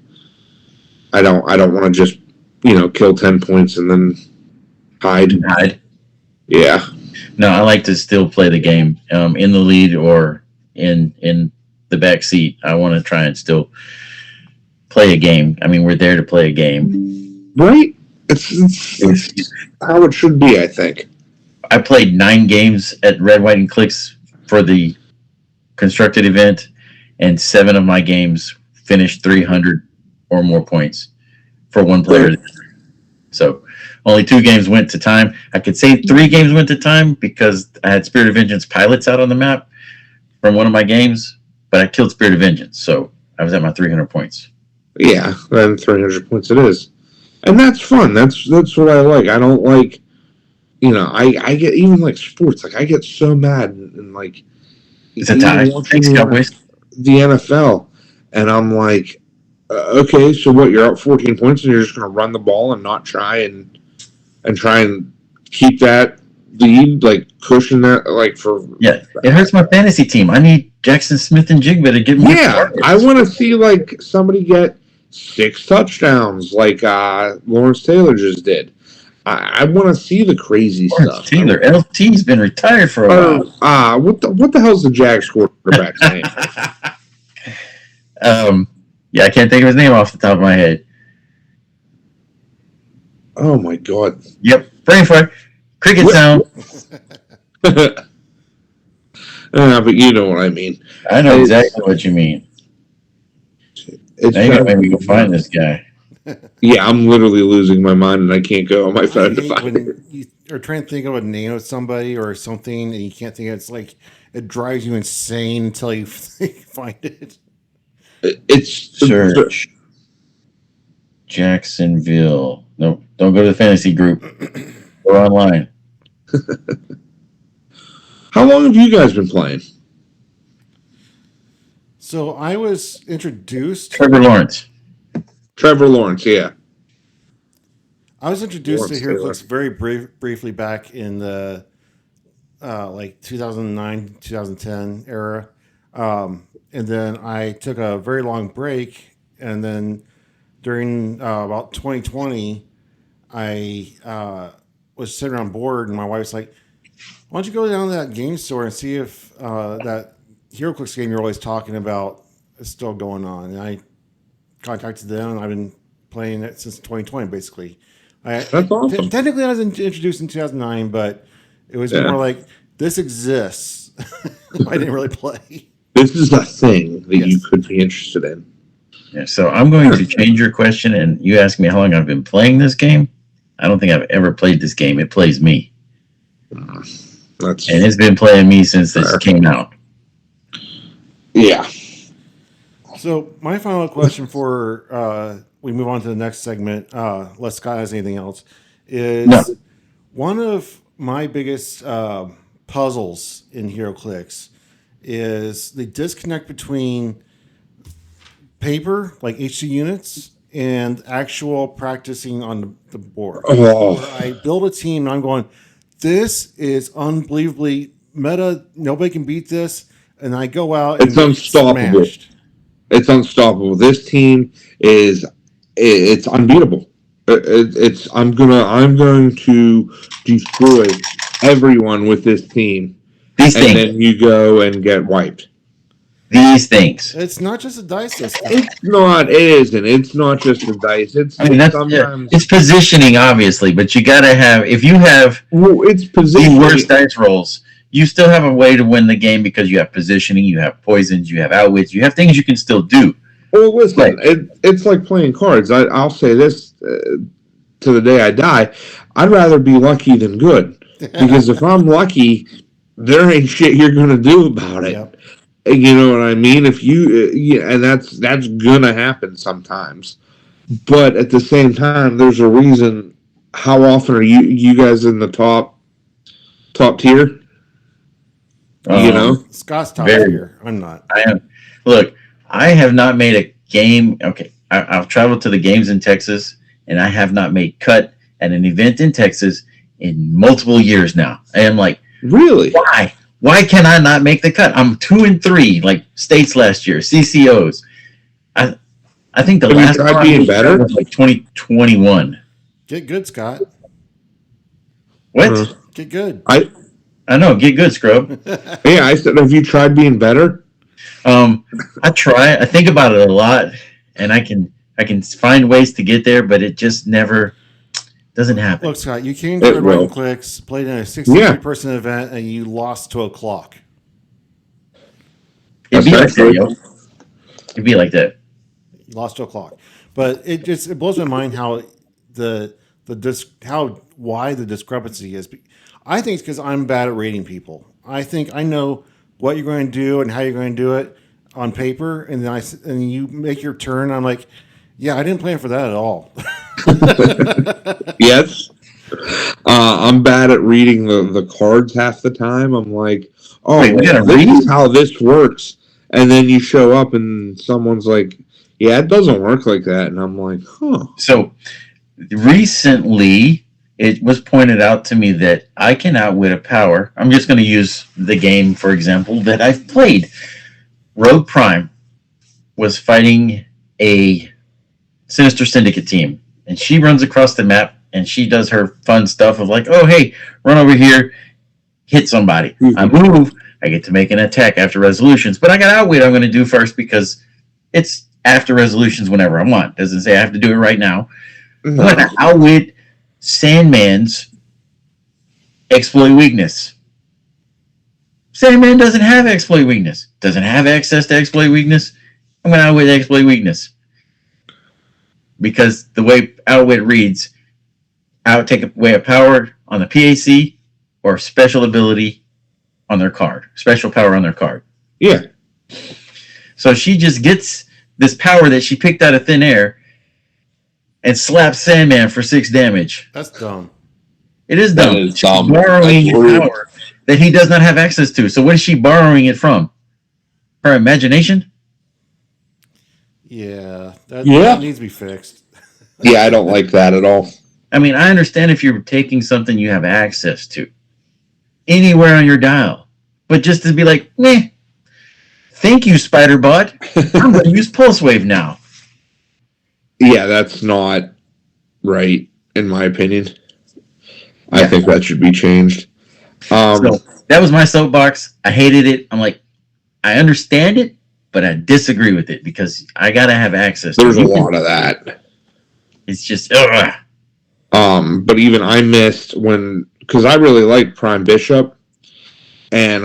I don't want to just kill 10 points and then hide. Yeah. No, I like to still play the game in the lead or in the back seat. I want to try and still play a game. I mean, we're there to play a game, right? It's how it should be, I think. I played 9 games at Red, White, and Clix for the constructed event, and 7 of my games finished 300 or more points for one player. Right. So only 2 games went to time. I could say 3 games went to time because I had Spirit of Vengeance pilots out on the map from one of my games, but I killed Spirit of Vengeance, so I was at my 300 points. Yeah, then 300 points it is. And that's fun. That's what I like. I don't like, I get, even like sports, like I get so mad and like it's a tie. Thanks, Cowboys. The NFL, and I'm like, okay, so what? You're up 14 points, and you're just going to run the ball and not try and keep that lead, like cushion that, like for it hurts my fantasy team. I need Jackson Smith and Jigba to get more. Yeah, I want to see like somebody get 6 touchdowns, like Lawrence Taylor just did. I want to see the crazy stuff. Taylor, LT's been retired for a while. What the hell's the Jags quarterback's name? Yeah, I can't think of his name off the top of my head. Oh my god. Yep, brain fart, cricket sound. But you know what I mean. I know exactly what you mean. Now you gotta make me go find this guy. Yeah, I'm literally losing my mind, and I can't go on my phone to find it. You are trying to think of a name of somebody or something, and you can't think of it. It's like it drives you insane until you find it. It's search Jacksonville. Nope, don't go to the fantasy group. Go online. How long have you guys been playing? So I was introduced. Trevor Lawrence, yeah. I was introduced to Heroclix very briefly back in the like 2009, 2010 era. And then I took a very long break. And then during about 2020, I was sitting on board, and my wife's like, why don't you go down to that game store and see if that Heroclix game you're always talking about is still going on? And I contacted them, and I've been playing it since 2020, basically. That's awesome. Technically, I was introduced in 2009, but it was more like, this exists. I didn't really play. This is a thing that you could be interested in. Yeah, so I'm going to change your question, and you ask me how long I've been playing this game. I don't think I've ever played this game. It plays me. And it's been playing me since this came out. Yeah. So my final question for we move on to the next segment, unless Scott has anything else, No. is one of my biggest puzzles in HeroClix is the disconnect between paper, like HC units, and actual practicing on the board. Oh, Where I build a team and I'm going, this is unbelievably meta. Nobody can beat this. And I go out and it's get unstoppable. smashed. It's unstoppable. This team it's unbeatable. I'm going to destroy everyone with this team, These and things. then you go and get wiped. These things. It's not just a dice system. It's not. It isn't. It's not just the dice. It's sometimes it's positioning, obviously, but you gotta have. If you have it's the positioning. worst dice rolls, you still have a way to win the game because you have positioning, you have poisons, you have outwits, you have things you can still do. Well, listen, Right. it's like playing cards. I'll say this to the day I die. I'd rather be lucky than good, because if I'm lucky, there ain't shit you're gonna do about it. Yep. You know what I mean? If you, yeah, and that's gonna happen sometimes. But at the same time, there's a reason. How often are you guys in the top tier? You know, Scott's top Very. tier. I'm not. I am. Look, I have not made a game. Okay, I've traveled to the games in Texas, and I have not made cut at an event in Texas in multiple years now. I am like, really? why? Why can I not make the cut? I'm 2-3, like states last year, CCOs. I think the Have you last tried one being was better? like 2021. Get good, Scott. What? Uh-huh. Get good. I know. Get good, scrub. Yeah, I said, have you tried being better? I try. I think about it a lot, and I can find ways to get there, but it just never doesn't happen. Look, Scott, you came to It the will. Run Clicks, played in a 63-person event, and you lost to a clock. It'd be like that, Essentially. yo. It'd be like that. You lost to a clock. But it blows my mind how why the discrepancy is. I think it's because I'm bad at rating people. I think I know what you're going to do and how you're going to do it on paper, and then and you make your turn. I'm like, yeah, I didn't plan for that at all. Yes. I'm bad at reading the cards half the time. I'm like, oh, Wait, we gotta this read? is how this works. And then you show up and someone's like, yeah, it doesn't work like that. And I'm like, huh. So recently, it was pointed out to me that I can outwit a power. I'm just going to use the game, for example, that I've played. Rogue Prime was fighting a Sinister Syndicate team, and she runs across the map, and she does her fun stuff of like, oh, hey, run over here, hit somebody. Mm-hmm. I move, I get to make an attack after resolutions, but I got outwit I'm going to do first because it's after resolutions whenever I want. It doesn't say I have to do it right now. No. I'm going to outwit Sandman's exploit weakness. Sandman doesn't have exploit weakness. Doesn't have access to exploit weakness. I'm going to outwit exploit weakness. Because the way outwit reads, take away a power on the PAC or special ability on their card. Special power on their card. Yeah. So she just gets this power that she picked out of thin air and slaps Sandman for 6 damage. That's dumb. It is dumb. That is She's dumb. borrowing That's rude. power that he does not have access to. So what is she borrowing it from? Her imagination? Yeah, Yeah. that needs to be fixed. Yeah, I don't like that at all. I mean, I understand if you're taking something you have access to anywhere on your dial, but just to be like, meh, thank you, Spider-Bot. I'm going to use Pulse Wave now. Yeah, that's not right, in my opinion. I Yeah. think that should be changed. So that was my soapbox. I hated it. I'm like, I understand it, but I disagree with it because I got to have access to There's it. a lot of that. It's just, ugh. But even I missed because I really like Prime Bishop, and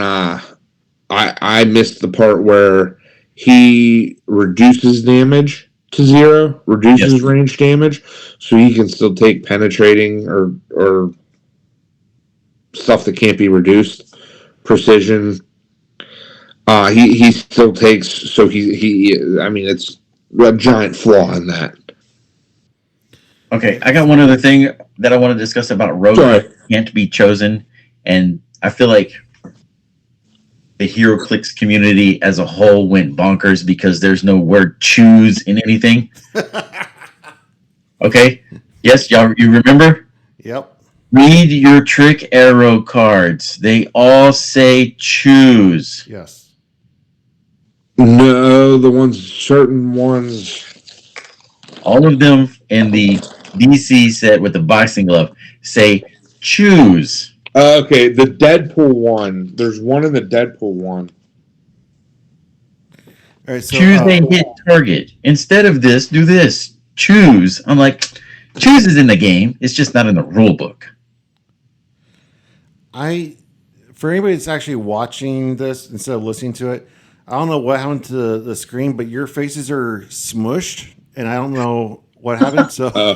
I missed the part where he reduces damage to 0, reduces Yes. range damage, so he can still take penetrating or stuff that can't be reduced, precision. He still takes, so he I mean, it's a giant flaw in that. Okay, I got one other thing that I want to discuss about rogue that can't be chosen, and I feel like the Heroclix community as a whole went bonkers because there's no word choose in anything. Okay, yes, y'all, you remember? Yep. Read your trick arrow cards. They all say choose. Yes. No, certain ones. All of them in the DC set with the boxing glove say choose. Okay, the Deadpool one. There's one in the Deadpool one. All right, so, choose a hit target. Instead of this, do this. Choose. I'm like, choose is in the game. It's just not in the rule book. For anybody that's actually watching this instead of listening to it, I don't know what happened to the screen, but your faces are smushed, and I don't know what happened. So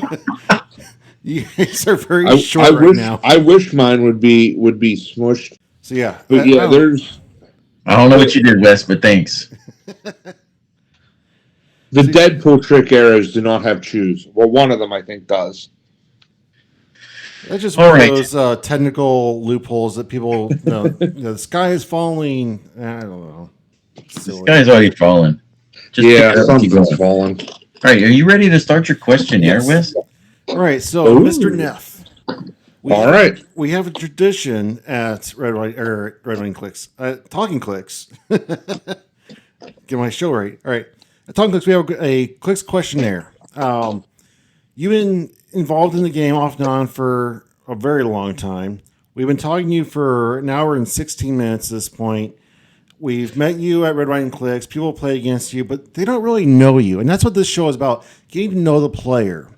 you guys are very short right now. I wish mine would be smushed. So yeah, but yeah, there's. I don't know what you did, Wes, but thanks. The Deadpool trick arrows do not have choose. Well, one of them I think does. That's just one of those technical loopholes that people know. The sky is falling. I don't know. The sky's already fallen. Just something's fallen. All right, are you ready to start your questionnaire, Wes? All right, so Mr. Neff. We have a tradition at Talkn Clix. Get my show right. All right, at Talkn Clix we have a Clix questionnaire. You've been involved in the game off and on for a very long time. We've been talking to you for an hour and 16 minutes at this point. We've met you at Red Riding Clix. People play against you, but they don't really know you, and that's what this show is about: getting to know the player.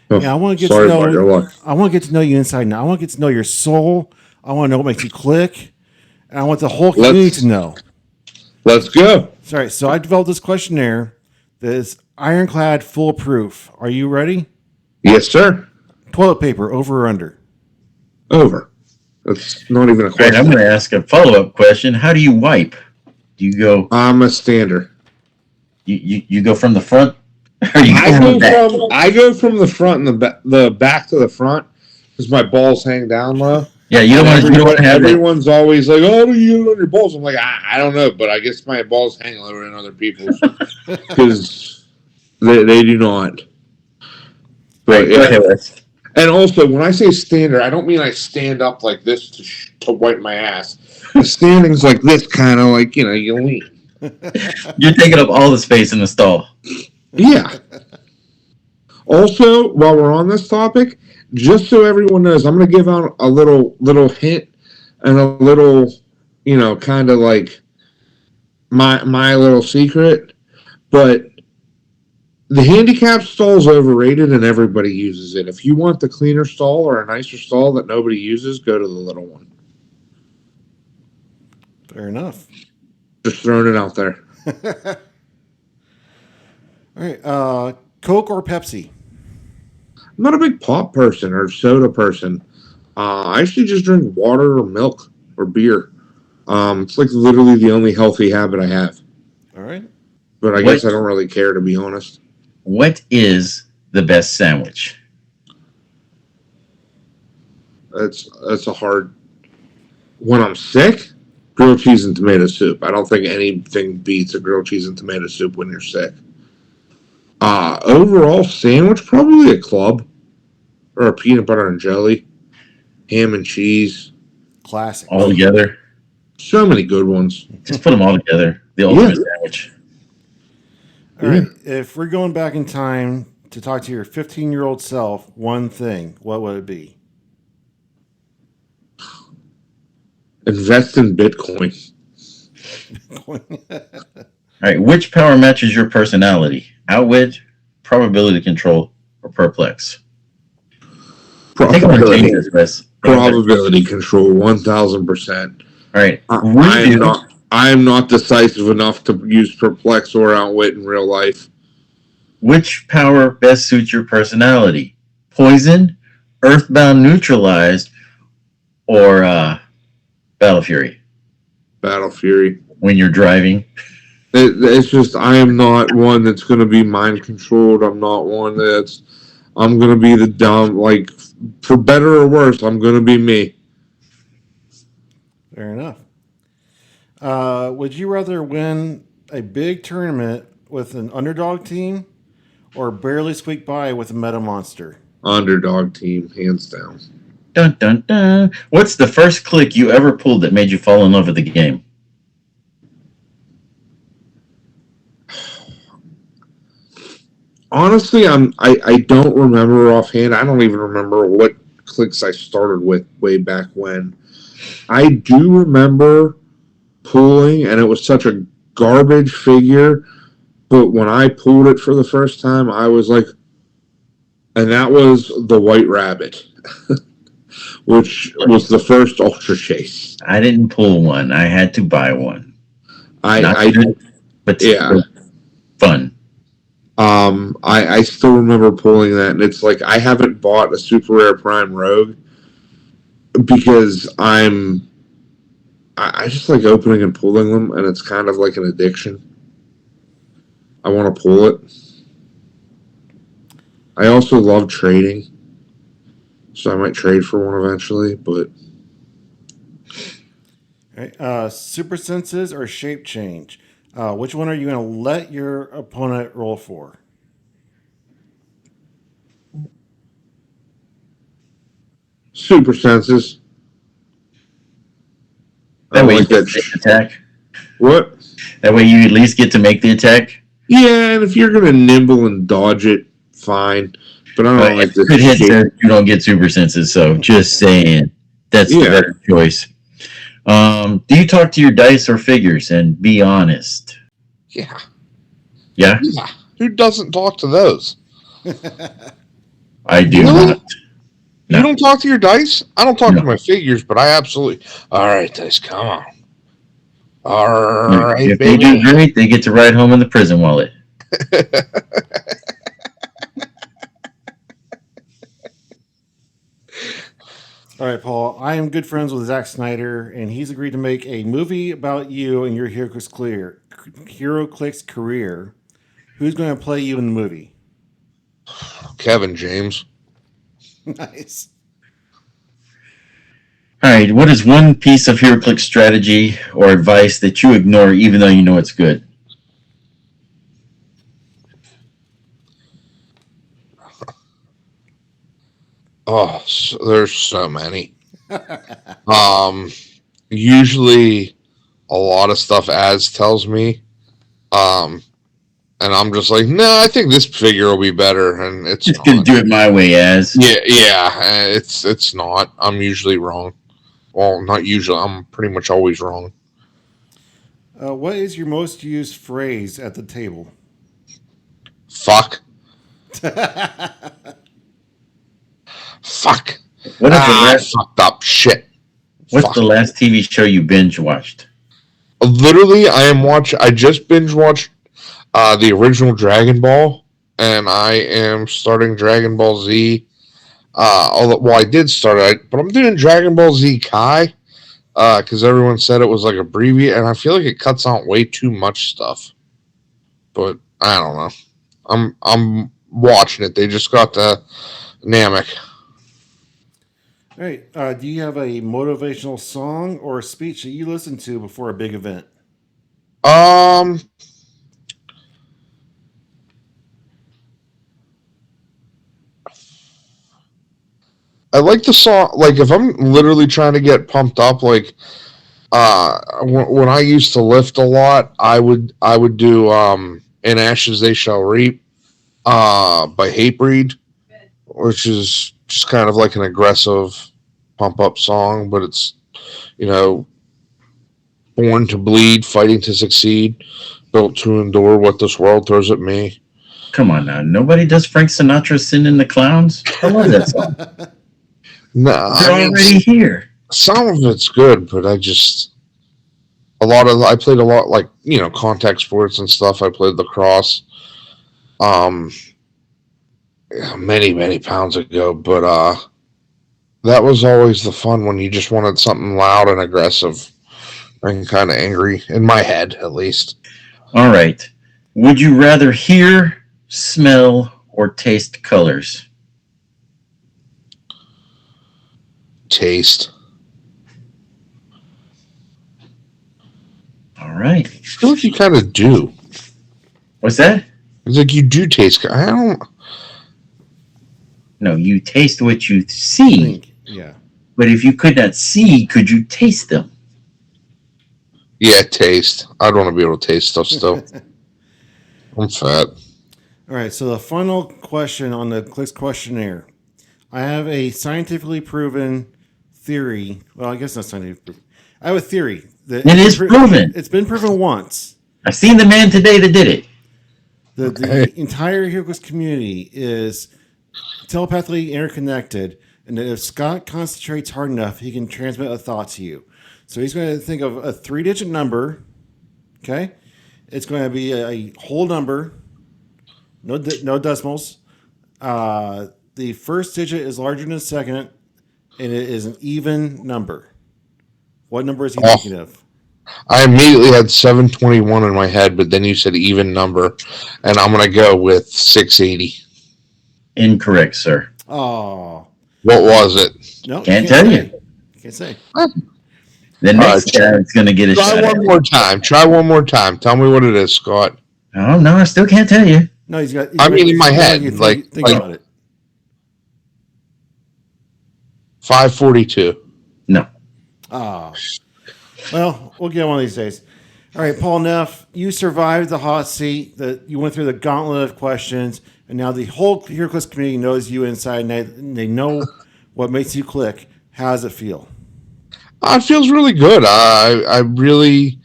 And I want to get to know. I want to get to know you inside now. I want to get to know your soul. I want to know what makes you click, and I want the whole community to know. Let's go. Sorry, so I developed this questionnaire that is ironclad, foolproof. Are you ready? Yes, sir. Toilet paper, over or under? Over. That's not even a question. Right, I'm going to ask a follow-up question. How do you wipe? Do you go? I'm a stander. You go from the front? I go from the front and the back to the front because my balls hang down low. Yeah, you don't want to have everyone's always like, "Oh, do you on your balls?" I'm like, I don't know, but I guess my balls hang lower than other people's because they do not. But yeah. And also, when I say stander, I don't mean I stand up like this to wipe my ass. The standing's like this, kind of like you lean. You're taking up all the space in the stall. Yeah. Also, while we're on this topic, just so everyone knows, I'm going to give out a little hint and a little, kind of like my little secret. But the handicap stall is overrated and everybody uses it. If you want the cleaner stall or a nicer stall that nobody uses, go to the little one. Fair enough. Just throwing it out there. All right, Coke or Pepsi? I'm not a big pop person or soda person. I actually just drink water or milk or beer. It's like literally the only healthy habit I have. All right. But I guess I don't really care, to be honest. What is the best sandwich? That's a hard... When I'm sick, grilled cheese and tomato soup. I don't think anything beats a grilled cheese and tomato soup when you're sick. Overall sandwich, probably a club or a peanut butter and jelly, ham and cheese. Classic. All together. So many good ones. Just put them all together. The ultimate sandwich. All right. If we're going back in time to talk to your 15-year-old self, one thing, what would it be? Invest in Bitcoin. All right. Which power matches your personality? Outwit, probability control, or perplex? Probability control, 1,000%. All right. I am not decisive enough to use perplex or outwit in real life. Which power best suits your personality? Poison, earthbound neutralized, or battle fury? Battle fury. When you're driving. It's just I am not one that's going to be mind controlled. I'm not one that's I'm gonna be the dumb, like, for better or worse, I'm gonna be me. Fair enough. Would you rather win a big tournament with an underdog team or barely squeak by with a meta monster? Underdog team, hands down. Dun dun dun. What's the first click you ever pulled that made you fall in love with the game? Honestly, I don't remember offhand. I don't even remember what clicks I started with way back when. I do remember pulling, and it was such a garbage figure. But when I pulled it for the first time, I was like, and that was the White Rabbit, which was the first Ultra Chase. I didn't pull one. I had to buy one. I good, but yeah. Fun. I still remember pulling that, and it's like I haven't bought a super rare Prime Rogue because I just like opening and pulling them, and it's kind of like an addiction. I want to pull it. I also love trading, so I might trade for one eventually, but Right. Super senses or shape change? Which one are you going to let your opponent roll for? super senses. That way like you get to attack. What? That way you at least get to make the attack. Yeah, and if you're gonna nimble and dodge it, fine. But I don't like this. Good hit says you don't get super senses, so just saying that's the better choice. Do you talk to your dice or figures? And be honest. Yeah. Yeah? Yeah. Who doesn't talk to those? I do Really? not. You don't talk to your dice? I don't talk to my figures, but I absolutely. All right, dice, come on. All right, if baby. they do great, they get to ride home in the prison wallet. All right, Paul. I am good friends with Zack Snyder, and he's agreed to make a movie about you and your Heroclix career. Who's going to play you in the movie? Kevin James. Nice. All right. What is one piece of Heroclix strategy or advice that you ignore even though you know it's good? Oh, there's so many. Usually a lot of stuff Az tells me. And I'm just like, no, I think this figure will be better, and it's just gonna do it my way, Az. Yeah. It's not. I'm usually wrong. Well, not usually. I'm pretty much always wrong. What is your most used phrase at the table? Fuck. Fuck. What is the last fucked up shit? What's the last TV show you binge watched? Literally, I just binge watched the original Dragon Ball, and I am starting Dragon Ball Z. I did start it, but I'm doing Dragon Ball Z Kai because everyone said it was like abbreviated, and I feel like it cuts out way too much stuff. But I don't know. I'm watching it. They just got the Namek. All right. Do you have a motivational song or a speech that you listen to before a big event? I like the song. Like if I'm literally trying to get pumped up, like when I used to lift a lot, I would do "In Ashes They Shall Reap" by Hatebreed, which is just kind of like an aggressive pump up song, but it's born to bleed, fighting to succeed, built to endure what this world throws at me. Come on now, nobody does Frank Sinatra's "Sin in the Clowns." I love that song. No, They're already here. Some of it's good, but I played a lot like contact sports and stuff. I played lacrosse many pounds ago, but that was always the fun when you just wanted something loud and aggressive and kind of angry, in my head at least. All right. Would you rather hear, smell, or taste colors? taste. All right. I feel like you kind of do. What's that? It's like you do taste. I don't. No, you taste what you see. Yeah. But if you could not see, could you taste them? Yeah, taste. I'd want to be able to taste stuff still. I'm fat. All right. So the final question on the Clix questionnaire. I have a scientifically proven theory. Well, I guess not scientifically proven. I have a theory that It is proven. It's been proven once. I've seen the man today that did it. The entire Heroclix community is telepathically interconnected, and that if Scott concentrates hard enough, he can transmit a thought to you. So he's going to think of a 3-digit number. Okay, it's going to be a whole number, no decimals. The first digit is larger than the second, and it is an even number. What number is he thinking of? I immediately had 721 in my head, but then you said even number, and I'm going to go with 680. Incorrect, sir. Oh, What was it? no, Can't tell say. you. Can't say. The next guy is going to get a Try shot. one more time. Try one more time. Tell me what it is, Scott. Oh, no, I still can't tell you. No, he's got. I mean, in my head, Think like- about it. 542. No. Oh, well, we'll get one of these days. All right, Paul Neff, you survived the hot seat. You went through the gauntlet of questions, and now the whole Heroclix community knows you inside, and they know what makes you click. How does it feel? It feels really good. I really,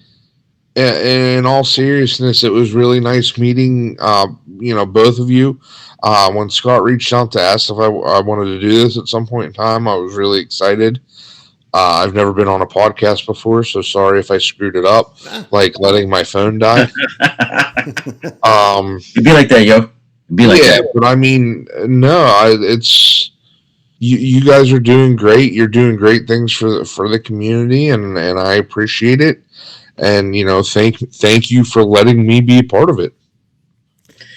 in all seriousness, it was really nice meeting, both of you. When Scott reached out to ask if I wanted to do this at some point in time, I was really excited. I've never been on a podcast before, so sorry if I screwed it up, like letting my phone die. It'd be like that, yo. It'd be like that. But I mean, no, it's you guys are doing great. You're doing great things for the community, and I appreciate it. And thank you for letting me be a part of it.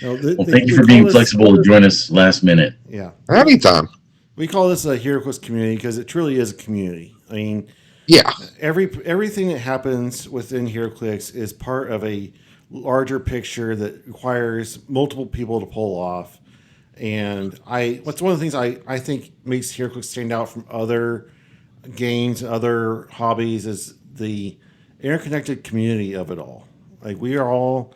No, Well, thank you for being flexible to join us last minute. Yeah. Anytime. We call this a Heroclix community because it truly is a community. I mean, Yeah. everything that happens within Heroclix is part of a larger picture that requires multiple people to pull off. And what's one of the things I think makes Heroclix stand out from other games, other hobbies, is the interconnected community of it all. Like, we are all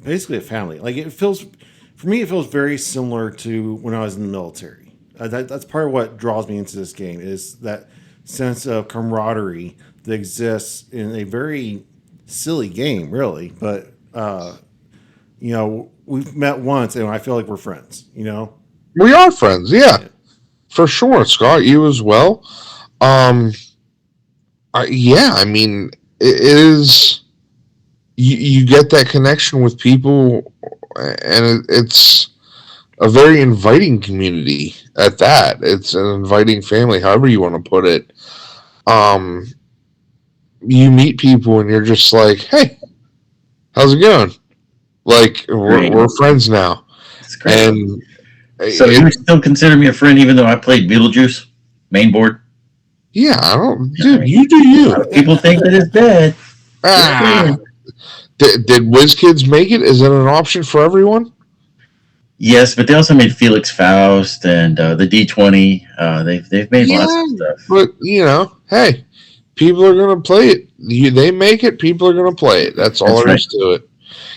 basically a family. Like, for me, it feels very similar to when I was in the military. That's part of what draws me into this game, is that sense of camaraderie that exists in a very silly game, really. But, we've met once, and I feel like we're friends, We are friends, yeah. For sure, Scott. You as well. I mean, it is. You get that connection with people, and it's a very inviting community at that. It's an inviting family, however you want to put it. You meet people, and you're just like, "Hey, how's it going?" Like, we're friends now. That's great. And so you still consider me a friend, even though I played Beetlejuice main board? Yeah, I don't, dude. You do you. People think that it's bad. Did Wizkids make it? Is it an option for everyone? Yes, but they also made Felix Faust and the D20. They've made lots of stuff. But hey, people are gonna play it. They make it. People are gonna play it. That's all there is to it.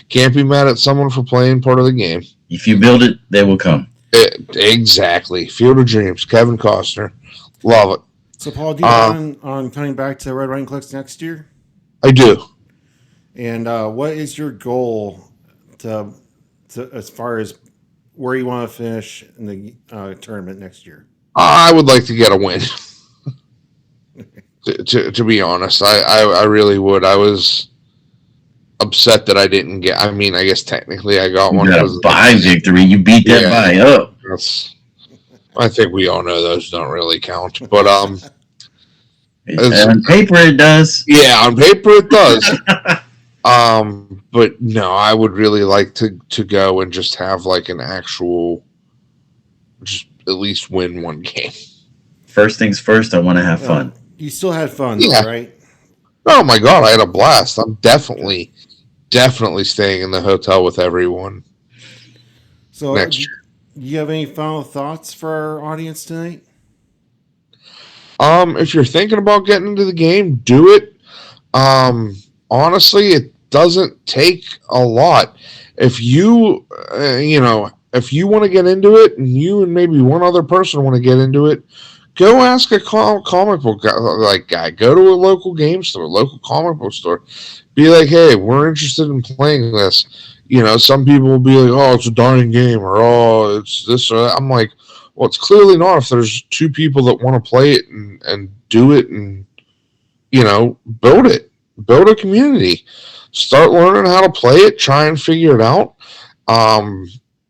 Can't be mad at someone for playing part of the game. If you build it, they will come. Exactly. Field of Dreams. Kevin Costner. Love it. So, Paul, do you plan on coming back to Red Riding Clix next year? I do. And what is your goal to as far as where you want to finish in the tournament next year? I would like to get a win. to be honest, I really would. I was upset that I didn't get. I mean, I guess technically I got one. You got a bye victory. You beat that bye up. I think we all know those don't really count, but on paper it does. Yeah, on paper it does. But no, I would really like to go and just have like an actual, just at least win one game. first things first, I want to have fun. You still had fun, Yeah. though, right? Oh my god, I had a blast. I'm definitely staying in the hotel with everyone So, next do year. you have any final thoughts for our audience tonight? If you're thinking about getting into the game, do it. Honestly, it doesn't take a lot. If you, if you want to get into it, and you and maybe one other person want to get into it, go ask a comic book guy. Go to a local game store, local comic book store. Be like, hey, we're interested in playing this. Some people will be like, oh, it's a dying game, or oh, it's this or that. I'm like, well, it's clearly not. If there's two people that want to play it and do it and build it, build a community, start learning how to play it, try and figure it out.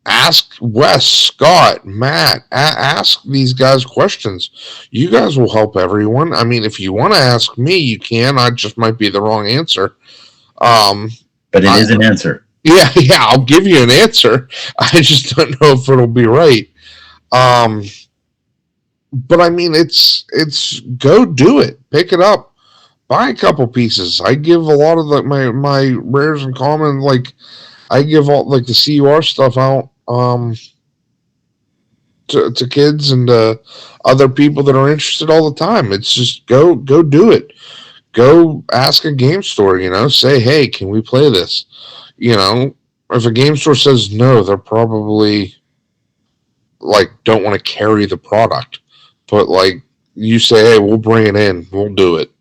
Ask Wes, Scott, Matt, ask these guys questions. You guys will help everyone. I mean, if you want to ask me, you can. I just might be the wrong answer. But it is an answer. Yeah, I'll give you an answer. I just don't know if it'll be right. But I mean, it's go do it. Pick it up. Buy a couple pieces. I give a lot of my rares and common, like I give all like the CUR stuff out to kids and other people that are interested all the time. It's just go do it. Go ask a game store, say, hey, can we play this? If a game store says no, they're probably like don't want to carry the product. But like you say, hey, we'll bring it in, we'll do it.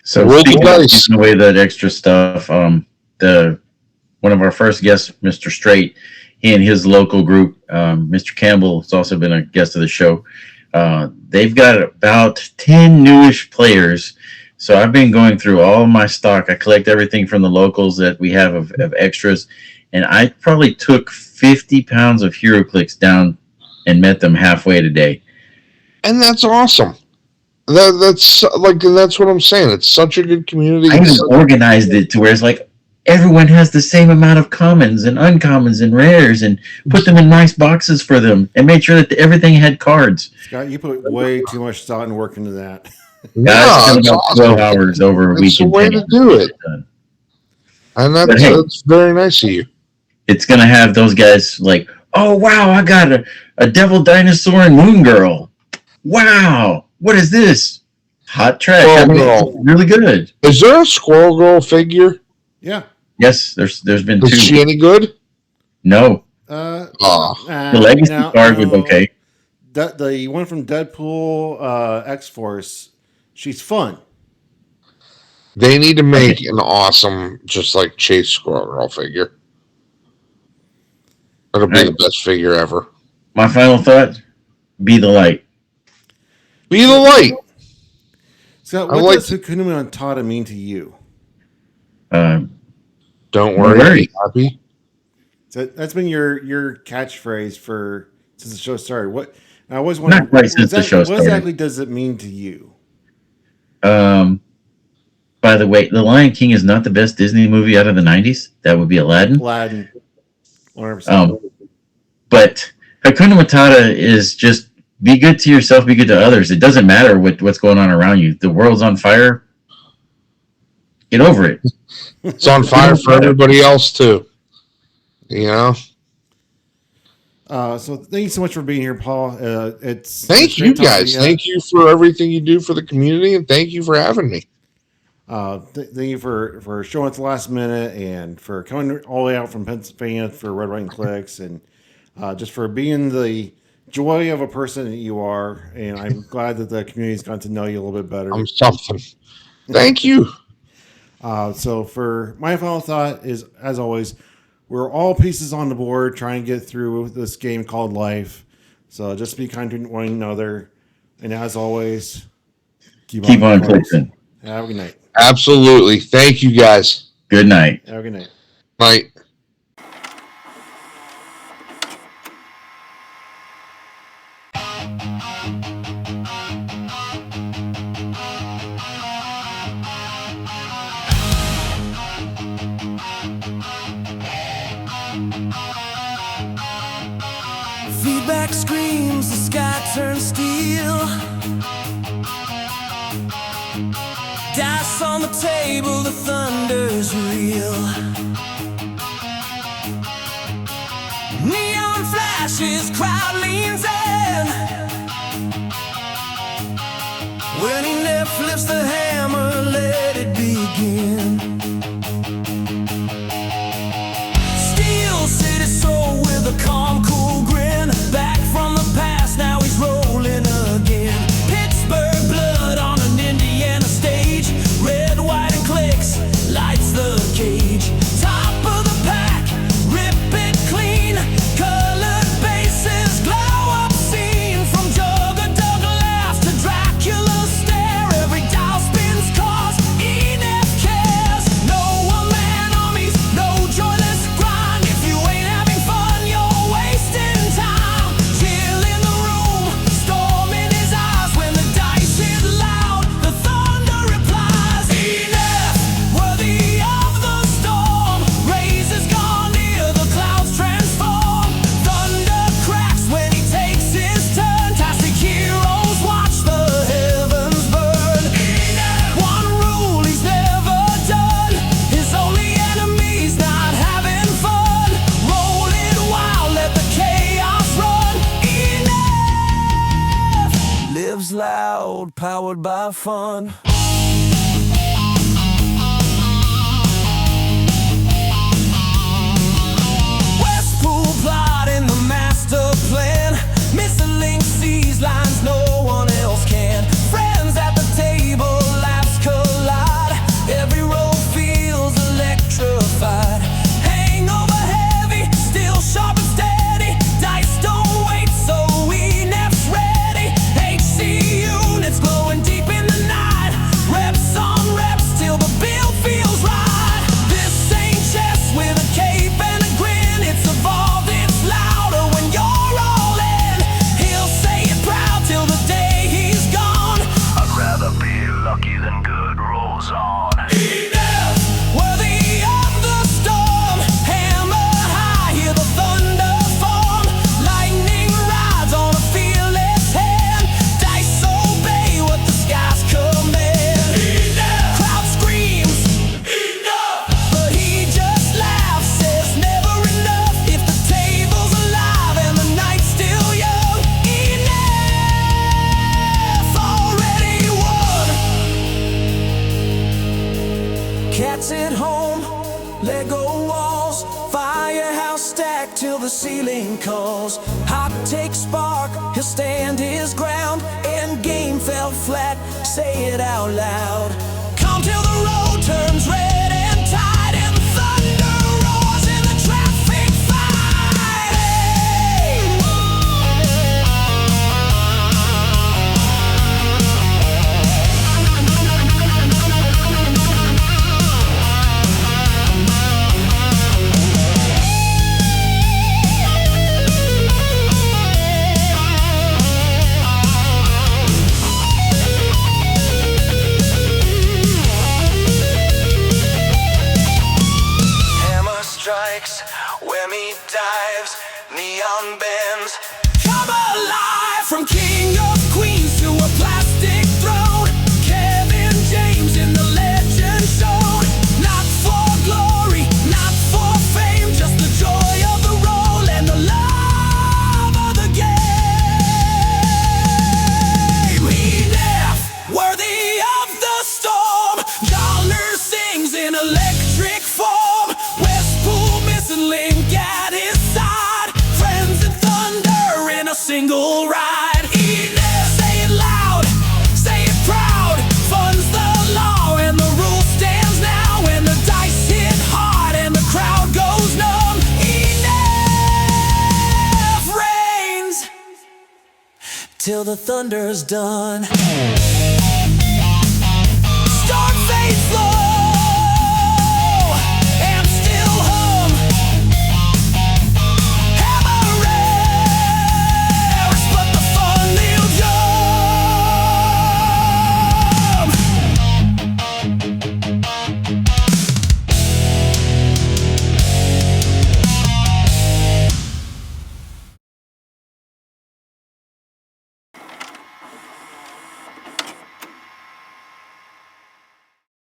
So we'll speaking of giving away that extra stuff, one of our first guests, Mr. Straight, he and his local group, Mr. Campbell, has also been a guest of the show. They've got about 10 newish players. So I've been going through all of my stock. I collect everything from the locals that we have of extras. And I probably took 50 pounds of Heroclix down and met them halfway today. And that's awesome. That's what I'm saying. It's such a good community. I even organized it to where it's like everyone has the same amount of commons and uncommons and rares and put them in nice boxes for them and made sure that everything had cards. Scott, you put way too much thought and work into that. Yeah, it's about 12 hours over a weekend. It's the way to do it. And that's very nice of you. It's going to have those guys like, oh, wow, I got a devil dinosaur and moon girl. Wow, what is this? Hot trash. It's really good. Is there a Squirrel Girl figure? Yeah. Yes, there's been two. Is she any good? No. The legacy card was okay. The one from Deadpool X-Force, she's fun. They need to make an awesome, just like Chase Squirrel Girl figure. That'll be the best figure ever. My final thought, be the light. Be the light. So what does Hakuna Matata mean to you? Don't worry, happy. So that's been your catchphrase since the show started. What I always wonder, Not quite since the show started. What exactly does it mean to you? By the way, The Lion King is not the best Disney movie out of the 90s. That would be Aladdin. 100%. But Hakuna Matata is just be good to yourself, be good to others. It doesn't matter what's going on around you. The world's on fire. Get over it. It's on fire for everybody else too. So thank you so much for being here, Paul. Thank you guys. Thank you for everything you do for the community, and thank you for having me. Thank you for showing us the last minute and for coming all the way out from Pennsylvania for Red, White, and Clix, and just for being the joy of a person that you are. And I'm glad that the community's gotten to know you a little bit better. I'm something. Thank you. So for my final thought is, as always, we're all pieces on the board trying to get through this game called life. So just be kind to one another. And as always, keep on Clixing. Have a good night. Absolutely. Thank you, guys. Good night. Have a good night. Night. Feedback screams, the sky turns steel. table, the thunder's real. Neon flashes, crowd leans in. When Neff lifts the hammer, let it begin. Steel City soul with a calm, cool grin. Back from the past, now he's rolling again. Pittsburgh blood on an Indiana stage. Red, white, and Clix lights the cage. Top of the pack, rip it clean. Colored bases glow obscene. From Jug-a-Dug laugh to Dracula stare. Every dial spins cause Neff cares. No one-man armies, no joyless grind. If you ain't having fun, you're wasting time. Chill in the room, storm in his eyes. When the dice hit loud, the thunder replies. Neff, worthy of the storm. Raises gone near, the clouds transform. Thunder cracks when he takes his turn. Tastic heroes watch the heavens burn. One rule he's never done. His only enemy's not having fun. Roll it wild, let the chaos run. Neff lives loud, powered by fun. Wespool plotting the master plan. Missing links, sees lines no one else can. Friends at the table, laughs collide. Every road feels electrified. Hangover heavy, still sharp and steady. Dice don't wait, so Neff's ready. HC units glowing deep in the night. Reps on reps till the bill feels right. This ain't chess with a cape and a grin. It's evolved, it's louder when you're all in. He'll say it proud till the day he's gone. I'd rather be lucky than good rolls on. Neff, worthy of the storm. Hammer high, hear the thunder form. Lightning rides on a fearless hand. Dice obey what the skies command. Crowd screams, enough! But he just laughs, says never enough. If the table's alive and the night's still young, Neff already won. Cats at home, Lego walls, firehouse stacked till the ceiling calls. Hot take spark, he'll stand his ground. End game fell flat, say it out loud. Calm till the road turns red and tide, and the thunder roars in the traffic fight. Hey! Hammer strikes, Whammy dives, neon bends. Come alive from king of queens to a plastic throne. Kevin James in the legend shown. Not for glory, not for fame, just the joy of the role and the love of the game. Neff, worthy of the storm. Dollar sings in electric form. Wespool missing link at his side. Friends and thunder in a single ride. Neff, say it loud, say it proud. Fun's the law and the rule stands now. When the dice hit hard and the crowd goes numb, Neff reigns till the thunder's done.